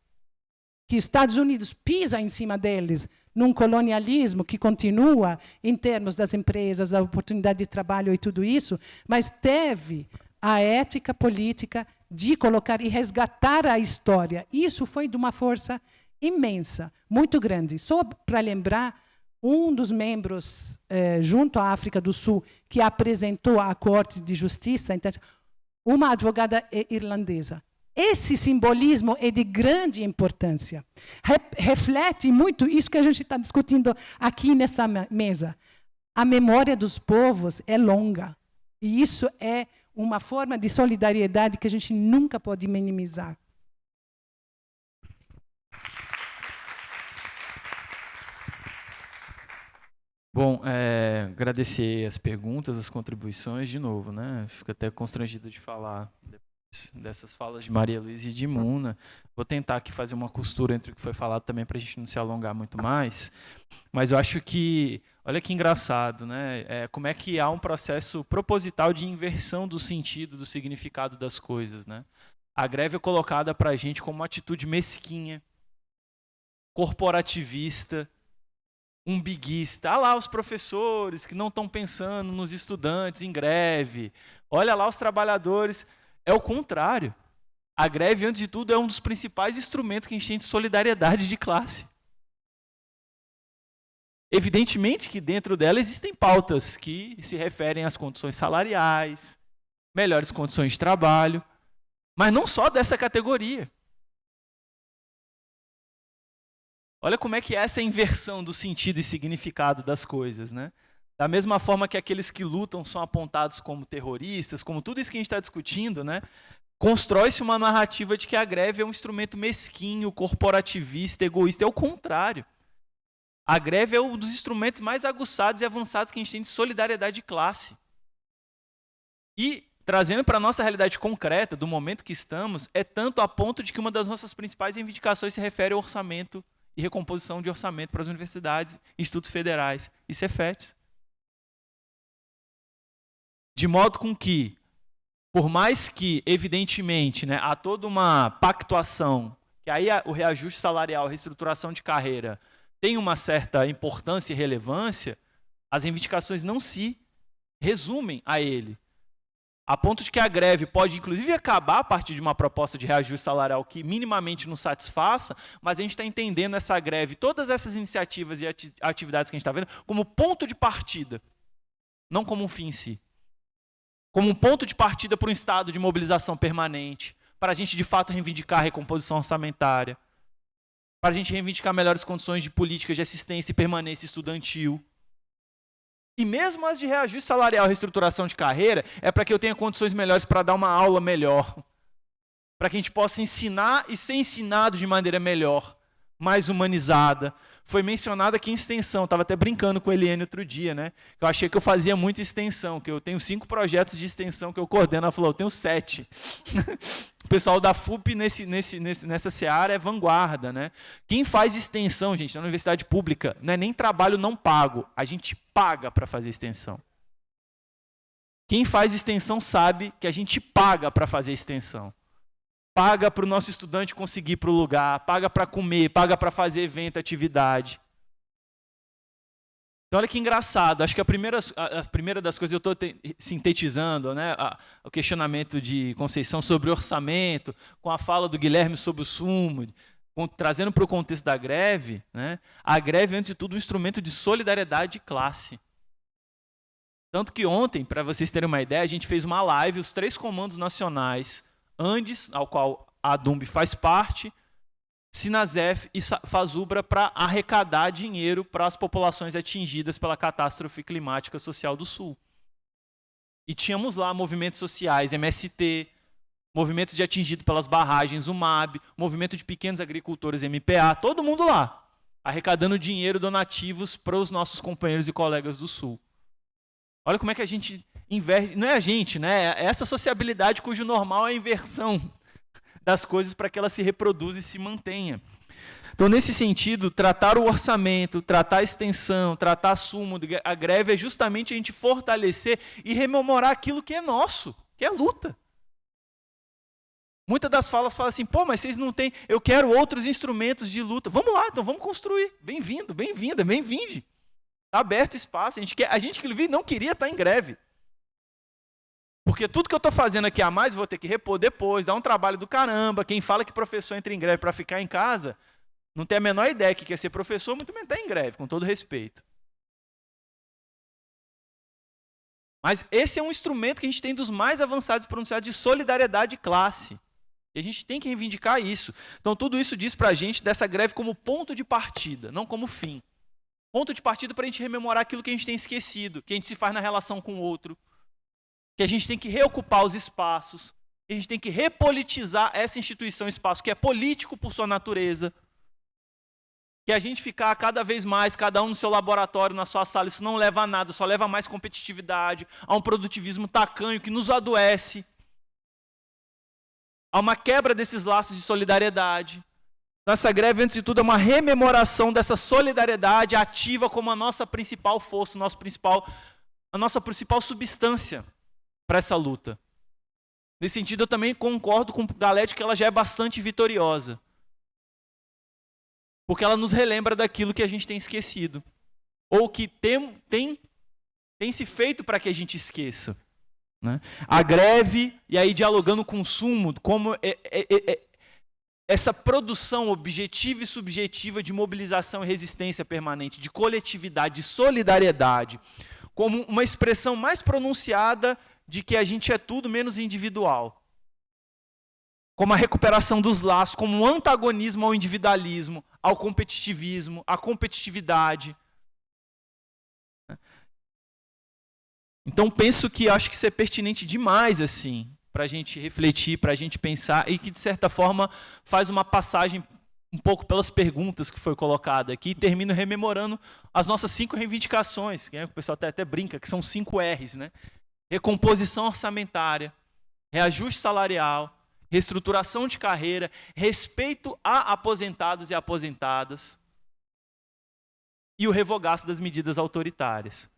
que os Estados Unidos pisa em cima deles, num colonialismo que continua em termos das empresas, da oportunidade de trabalho e tudo isso, mas teve a ética política de colocar e resgatar a história. Isso foi de uma força imensa, muito grande. Só para lembrar, um dos membros, junto à África do Sul, que apresentou à Corte de Justiça, uma advogada irlandesa. Esse simbolismo é de grande importância. Reflete muito isso que a gente está discutindo aqui nessa mesa. A memória dos povos é longa. E isso é uma forma de solidariedade que a gente nunca pode minimizar. Bom, agradecer as perguntas, as contribuições de novo, né? Fico até constrangido de falar dessas falas de Maria Luísa e de Muna. Vou tentar aqui fazer uma costura entre o que foi falado também para a gente não se alongar muito mais. Mas eu acho que, olha que engraçado, né? Como é que há um processo proposital de inversão do sentido, do significado das coisas, né? A greve é colocada para a gente como uma atitude mesquinha, corporativista, umbiguista. Olha lá os professores que não estão pensando nos estudantes em greve. Olha lá os trabalhadores. É o contrário. A greve, antes de tudo, é um dos principais instrumentos que a gente tem de solidariedade de classe. Evidentemente que dentro dela existem pautas que se referem às condições salariais, melhores condições de trabalho, mas não só dessa categoria. Olha como é que é essa inversão do sentido e significado das coisas, né? Da mesma forma que aqueles que lutam são apontados como terroristas, como tudo isso que a gente está discutindo, né? Constrói-se uma narrativa de que a greve é um instrumento mesquinho, corporativista, egoísta. É o contrário. A greve é um dos instrumentos mais aguçados e avançados que a gente tem de solidariedade de classe. E, trazendo para a nossa realidade concreta, do momento que estamos, é tanto a ponto de que uma das nossas principais reivindicações se refere ao orçamento e recomposição de orçamento para as universidades, institutos federais e Cefetes. De modo com que, por mais que, evidentemente, né, há toda uma pactuação, que aí o reajuste salarial, a reestruturação de carreira, tem uma certa importância e relevância, as reivindicações não se resumem a ele. A ponto de que a greve pode, inclusive, acabar a partir de uma proposta de reajuste salarial que minimamente nos satisfaça, mas a gente está entendendo essa greve, todas essas iniciativas e atividades que a gente está vendo, como ponto de partida, não como um fim em si. Como um ponto de partida para um estado de mobilização permanente, para a gente, de fato, reivindicar a recomposição orçamentária, para a gente reivindicar melhores condições de políticas de assistência e permanência estudantil. E mesmo as de reajuste salarial e reestruturação de carreira, é para que eu tenha condições melhores para dar uma aula melhor, para que a gente possa ensinar e ser ensinado de maneira melhor, mais humanizada. Foi mencionado aqui em extensão, estava até brincando com a Eliane outro dia, né? Eu achei que eu fazia muita extensão, que eu tenho 5 projetos de extensão que eu coordeno. Ela falou, eu tenho 7. O pessoal da FUP nessa seara é vanguarda, né? Quem faz extensão, gente, na universidade pública, não é nem trabalho não pago, a gente paga para fazer extensão. Quem faz extensão sabe que a gente paga para fazer extensão. Paga para o nosso estudante conseguir ir para o lugar, paga para comer, paga para fazer evento, atividade. Então, olha que engraçado. Acho que a primeira das coisas, eu estou sintetizando, né, o questionamento de Conceição sobre orçamento, com a fala do Guilherme sobre o sumo, trazendo para o contexto da greve, né, a greve, antes de tudo, um instrumento de solidariedade de classe. Tanto que ontem, para vocês terem uma ideia, a gente fez uma live, os 3 comandos nacionais, Andes, ao qual a ADUMB faz parte, Sinasef e Fazubra para arrecadar dinheiro para as populações atingidas pela catástrofe climática social do Sul. E tínhamos lá movimentos sociais, MST, movimentos de atingido pelas barragens, o MAB, movimento de pequenos agricultores, MPA, todo mundo lá, arrecadando dinheiro, donativos para os nossos companheiros e colegas do Sul. Olha como é que a gente inverte, não é a gente, né? É essa sociabilidade cujo normal é a inversão das coisas para que ela se reproduza e se mantenha. Então, nesse sentido, tratar o orçamento, tratar a extensão, tratar a súmula, a greve é justamente a gente fortalecer e rememorar aquilo que é nosso, que é luta. Muitas das falas falam assim, pô, mas vocês não têm, eu quero outros instrumentos de luta. Vamos lá, então vamos construir. Bem-vindo, bem-vinda, bem-vinde. Está aberto o espaço. A gente que não queria estar em greve. Porque tudo que eu estou fazendo aqui a mais, vou ter que repor depois, dar um trabalho do caramba. Quem fala que professor entra em greve para ficar em casa, não tem a menor ideia que quer ser professor, muito menos está em greve, com todo respeito. Mas esse é um instrumento que a gente tem dos mais avançados pronunciados de solidariedade de classe. E a gente tem que reivindicar isso. Então, tudo isso diz para a gente dessa greve como ponto de partida, não como fim. Ponto de partida para a gente rememorar aquilo que a gente tem esquecido, que a gente se faz na relação com o outro, que a gente tem que reocupar os espaços, que a gente tem que repolitizar essa instituição, espaço que é político por sua natureza, que a gente ficar cada vez mais, cada um no seu laboratório, na sua sala, isso não leva a nada, só leva a mais competitividade, a um produtivismo tacanho que nos adoece, a uma quebra desses laços de solidariedade. Nossa greve, antes de tudo, é uma rememoração dessa solidariedade ativa como a nossa principal força, a nossa principal substância para essa luta. Nesse sentido, eu também concordo com o Galete que ela já é bastante vitoriosa. Porque ela nos relembra daquilo que a gente tem esquecido. Ou que tem se feito para que a gente esqueça. Né? A greve, e aí dialogando com o consumo, como essa produção objetiva e subjetiva de mobilização e resistência permanente, de coletividade, de solidariedade, como uma expressão mais pronunciada de que a gente é tudo menos individual. Como a recuperação dos laços, como um antagonismo ao individualismo, ao competitivismo, à competitividade. Então, penso que acho que isso é pertinente demais, assim, para a gente refletir, para a gente pensar, e que, de certa forma, faz uma passagem um pouco pelas perguntas que foi colocada aqui, e termino rememorando as nossas 5 reivindicações, que o pessoal até brinca, que são 5 R's, né? Recomposição orçamentária, reajuste salarial, reestruturação de carreira, respeito a aposentados e aposentadas e o revogaço das medidas autoritárias.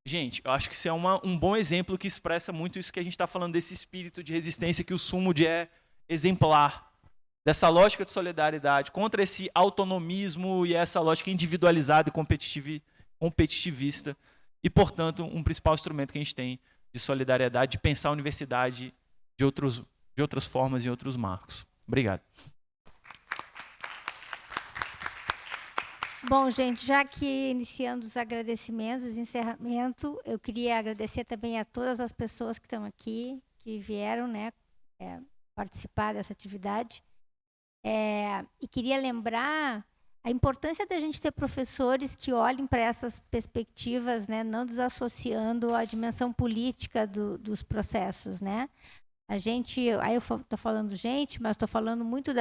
Gente, eu acho que isso é um bom exemplo que expressa muito isso que a gente está falando, desse espírito de resistência que o SUMUD é exemplar, dessa lógica de solidariedade contra esse autonomismo e essa lógica individualizada e competitivista e, portanto, um principal instrumento que a gente tem de solidariedade, de pensar a universidade de outras formas e outros marcos. Obrigado. Bom, gente, já que iniciando os agradecimentos, encerramento, eu queria agradecer também a todas as pessoas que estão aqui, que vieram, né, participar dessa atividade. E queria lembrar a importância da gente ter professores que olhem para essas perspectivas, né, não desassociando a dimensão política dos processos, né? A gente, aí eu estou falando gente, mas estou falando muito do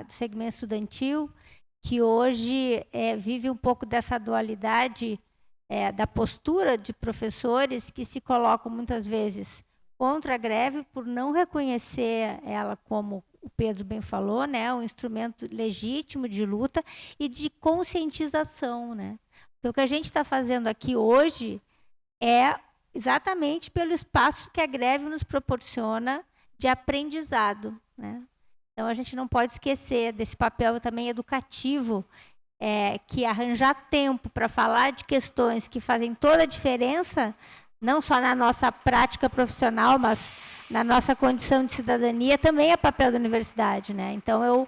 segmento estudantil, que hoje vive um pouco dessa dualidade da postura de professores que se colocam muitas vezes contra a greve por não reconhecer ela como o Pedro bem falou, né, um instrumento legítimo de luta e de conscientização, né? Então, o que a gente está fazendo aqui hoje é exatamente pelo espaço que a greve nos proporciona de aprendizado, né? Então, a gente não pode esquecer desse papel também educativo, que arranjar tempo para falar de questões que fazem toda a diferença, não só na nossa prática profissional, mas na nossa condição de cidadania, também é papel da universidade, né? Então, eu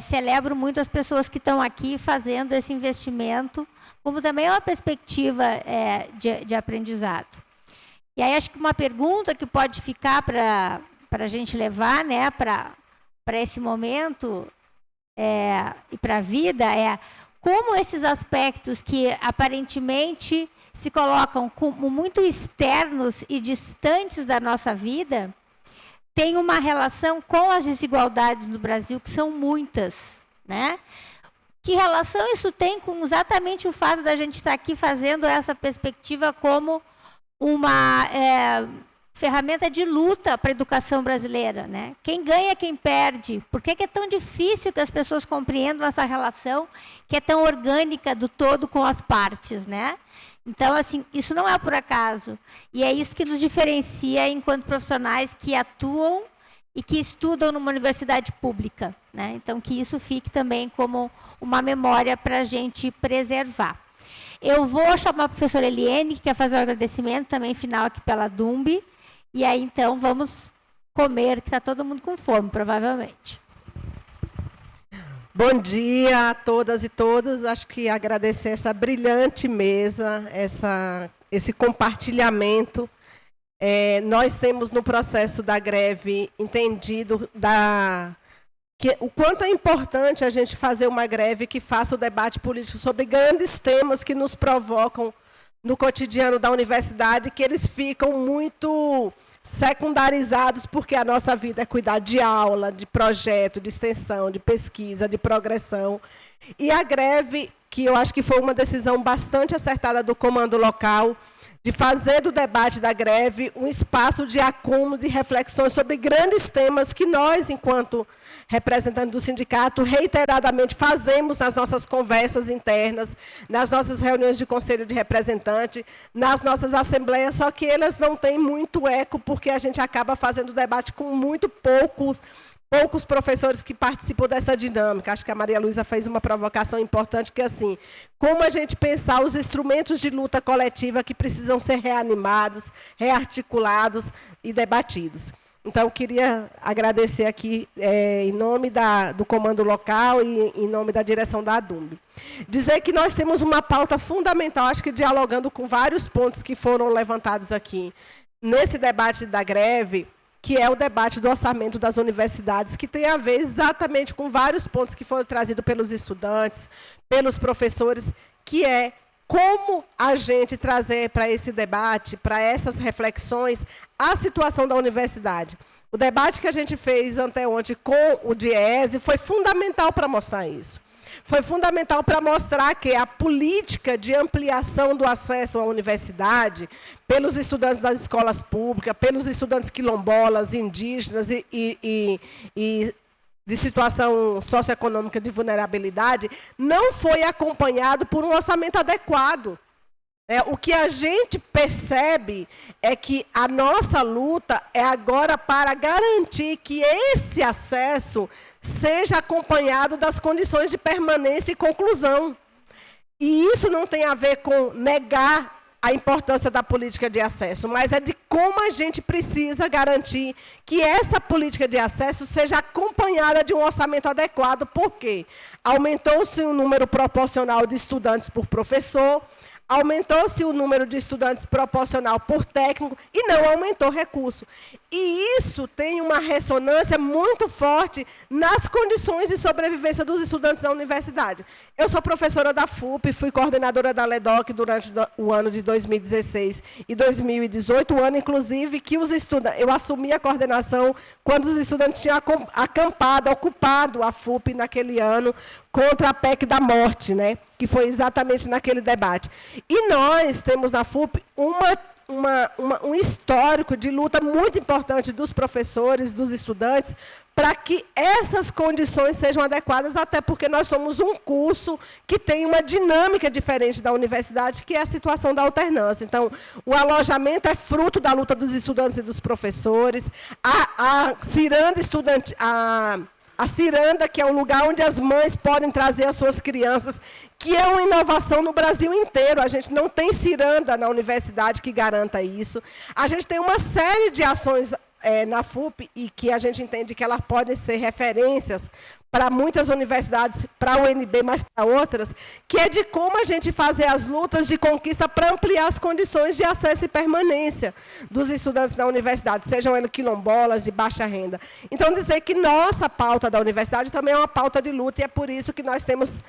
celebro muito as pessoas que estão aqui fazendo esse investimento, como também é uma perspectiva de aprendizado. E aí, acho que uma pergunta que pode ficar para a gente levar, né, para esse momento, e para a vida é como esses aspectos que aparentemente se colocam como muito externos e distantes da nossa vida têm uma relação com as desigualdades no Brasil, que são muitas, né? Que relação isso tem com exatamente o fato da gente estar aqui fazendo essa perspectiva como uma ferramenta de luta para a educação brasileira, né? Quem ganha, quem perde. Por que é tão difícil que as pessoas compreendam essa relação que é tão orgânica do todo com as partes, né? Então, assim, isso não é por acaso. E é isso que nos diferencia enquanto profissionais que atuam e que estudam numa universidade pública, né? Então, que isso fique também como uma memória para a gente preservar. Eu vou chamar a professora Eliene, que quer fazer um agradecimento também final aqui pela DUMB. E aí, então, vamos comer, que está todo mundo com fome, provavelmente. Bom dia a todas e todos. Acho que agradecer essa brilhante mesa, esse compartilhamento. Nós temos no processo da greve entendido o quanto é importante a gente fazer uma greve que faça o debate político sobre grandes temas que nos provocam no cotidiano da universidade, que eles ficam muito secundarizados, porque a nossa vida é cuidar de aula, de projeto, de extensão, de pesquisa, de progressão. E a greve, que eu acho que foi uma decisão bastante acertada do comando local, de fazer do debate da greve um espaço de acúmulo, de reflexões sobre grandes temas que nós, enquanto representantes do sindicato, reiteradamente fazemos nas nossas conversas internas, nas nossas reuniões de conselho de representante, nas nossas assembleias, só que elas não têm muito eco, porque a gente acaba fazendo debate com muito poucos professores que participam dessa dinâmica. Acho que a Maria Luísa fez uma provocação importante, que é assim, como a gente pensar os instrumentos de luta coletiva que precisam ser reanimados, rearticulados e debatidos. Então, eu queria agradecer aqui, em nome do comando local e em nome da direção da DUMB. Dizer que nós temos uma pauta fundamental, acho que dialogando com vários pontos que foram levantados aqui, nesse debate da greve, que é o debate do orçamento das universidades, que tem a ver exatamente com vários pontos que foram trazidos pelos estudantes, pelos professores, que é como a gente trazer para esse debate, para essas reflexões, a situação da universidade. O debate que a gente fez anteontem com o DIEESE foi fundamental para mostrar isso. Foi fundamental para mostrar que a política de ampliação do acesso à universidade, pelos estudantes das escolas públicas, pelos estudantes quilombolas, indígenas e de situação socioeconômica de vulnerabilidade, não foi acompanhado por um orçamento adequado. O que a gente percebe é que a nossa luta é agora para garantir que esse acesso seja acompanhado das condições de permanência e conclusão. E isso não tem a ver com negar a importância da política de acesso, mas é de como a gente precisa garantir que essa política de acesso seja acompanhada de um orçamento adequado, porque aumentou-se o número proporcional de estudantes por professor, aumentou-se o número de estudantes proporcional por técnico e não aumentou recurso. E isso tem uma ressonância muito forte nas condições de sobrevivência dos estudantes da universidade. Eu sou professora da FUP, fui coordenadora da LEDOC durante o ano de 2016 e 2018, o ano, inclusive, que os estudantes... Eu assumi a coordenação quando os estudantes tinham acampado, ocupado a FUP naquele ano, contra a PEC da morte, né? Que foi exatamente naquele debate. E nós temos na FUP um histórico de luta muito importante dos professores, dos estudantes, para que essas condições sejam adequadas, até porque nós somos um curso que tem uma dinâmica diferente da universidade, que é a situação da alternância. Então, o alojamento é fruto da luta dos estudantes e dos professores, a ciranda estudante... A ciranda, que é o lugar onde as mães podem trazer as suas crianças, que é uma inovação no Brasil inteiro. A gente não tem ciranda na universidade que garanta isso. A gente tem uma série de ações na FUP e que a gente entende que elas podem ser referências para muitas universidades, para a UNB, mas para outras, que é de como a gente fazer as lutas de conquista para ampliar as condições de acesso e permanência dos estudantes da universidade, sejam eles quilombolas, de baixa renda. Então, dizer que nossa pauta da universidade também é uma pauta de luta, e é por isso que nós temos,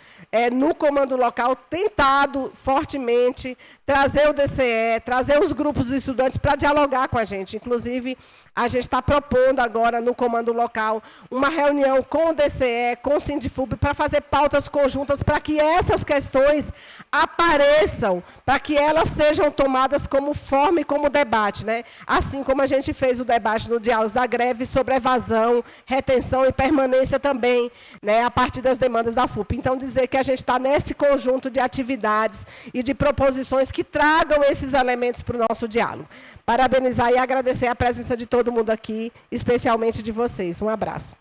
no comando local, tentado fortemente trazer o DCE, trazer os grupos de estudantes para dialogar com a gente. Inclusive, a gente está propondo agora, no comando local, uma reunião com o DCE, com o Sindifub, para fazer pautas conjuntas para que essas questões apareçam, para que elas sejam tomadas como forma e como debate, né? Assim como a gente fez o debate no Diálogos da Greve sobre evasão, retenção e permanência também, né, a partir das demandas da FUP. Então, dizer que a gente está nesse conjunto de atividades e de proposições que tragam esses elementos para o nosso diálogo. Parabenizar e agradecer a presença de todo mundo aqui, especialmente de vocês. Um abraço.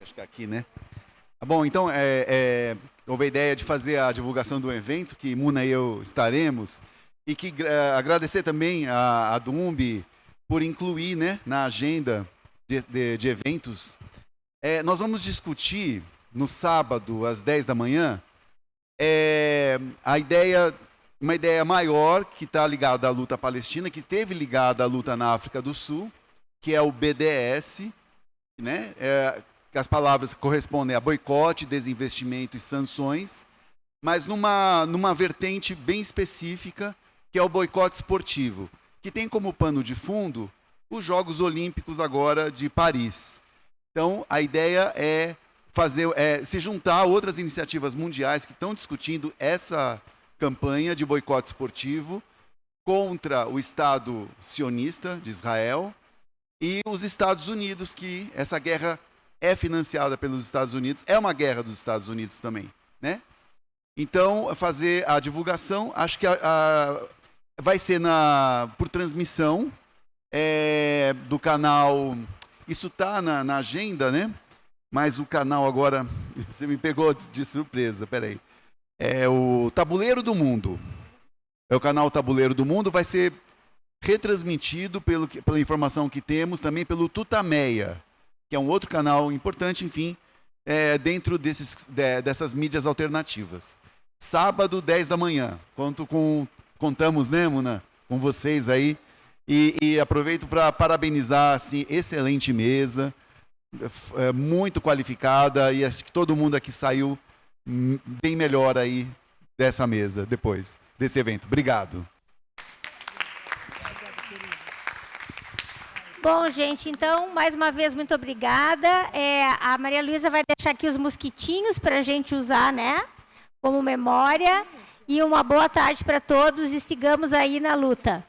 Acho que é aqui, né? Bom, então, houve a ideia de fazer a divulgação do evento, que Muna e eu estaremos, e que agradecer também a DUMB por incluir, né, na agenda de eventos. Nós vamos discutir, no sábado, às 10 da manhã, uma ideia maior que está ligada à luta palestina, que teve ligada à luta na África do Sul, que é o BDS, né? Que as palavras correspondem a boicote, desinvestimento e sanções, mas numa vertente bem específica, que é o boicote esportivo, que tem como pano de fundo os Jogos Olímpicos agora de Paris. Então, a ideia é se juntar a outras iniciativas mundiais que estão discutindo essa campanha de boicote esportivo contra o Estado sionista de Israel e os Estados Unidos, que essa guerra é financiada pelos Estados Unidos, é uma guerra dos Estados Unidos também, né? Então, fazer a divulgação, acho que vai ser por transmissão do canal, isso está na agenda, né? Mas o canal agora, você me pegou de surpresa, peraí. É o Tabuleiro do Mundo. É o canal Tabuleiro do Mundo, vai ser retransmitido, pela informação que temos, também pelo Tutameia, que é um outro canal importante, enfim, dentro dessas mídias alternativas. Sábado, 10 da manhã. Contamos, né, Muna, com vocês aí. E aproveito para parabenizar, assim, excelente mesa, muito qualificada, e acho que todo mundo aqui saiu bem melhor aí dessa mesa, depois desse evento. Obrigado. Bom, gente, então, mais uma vez, muito obrigada. A Maria Luísa vai deixar aqui os mosquitinhos para a gente usar, né, como memória. E uma boa tarde para todos e sigamos aí na luta.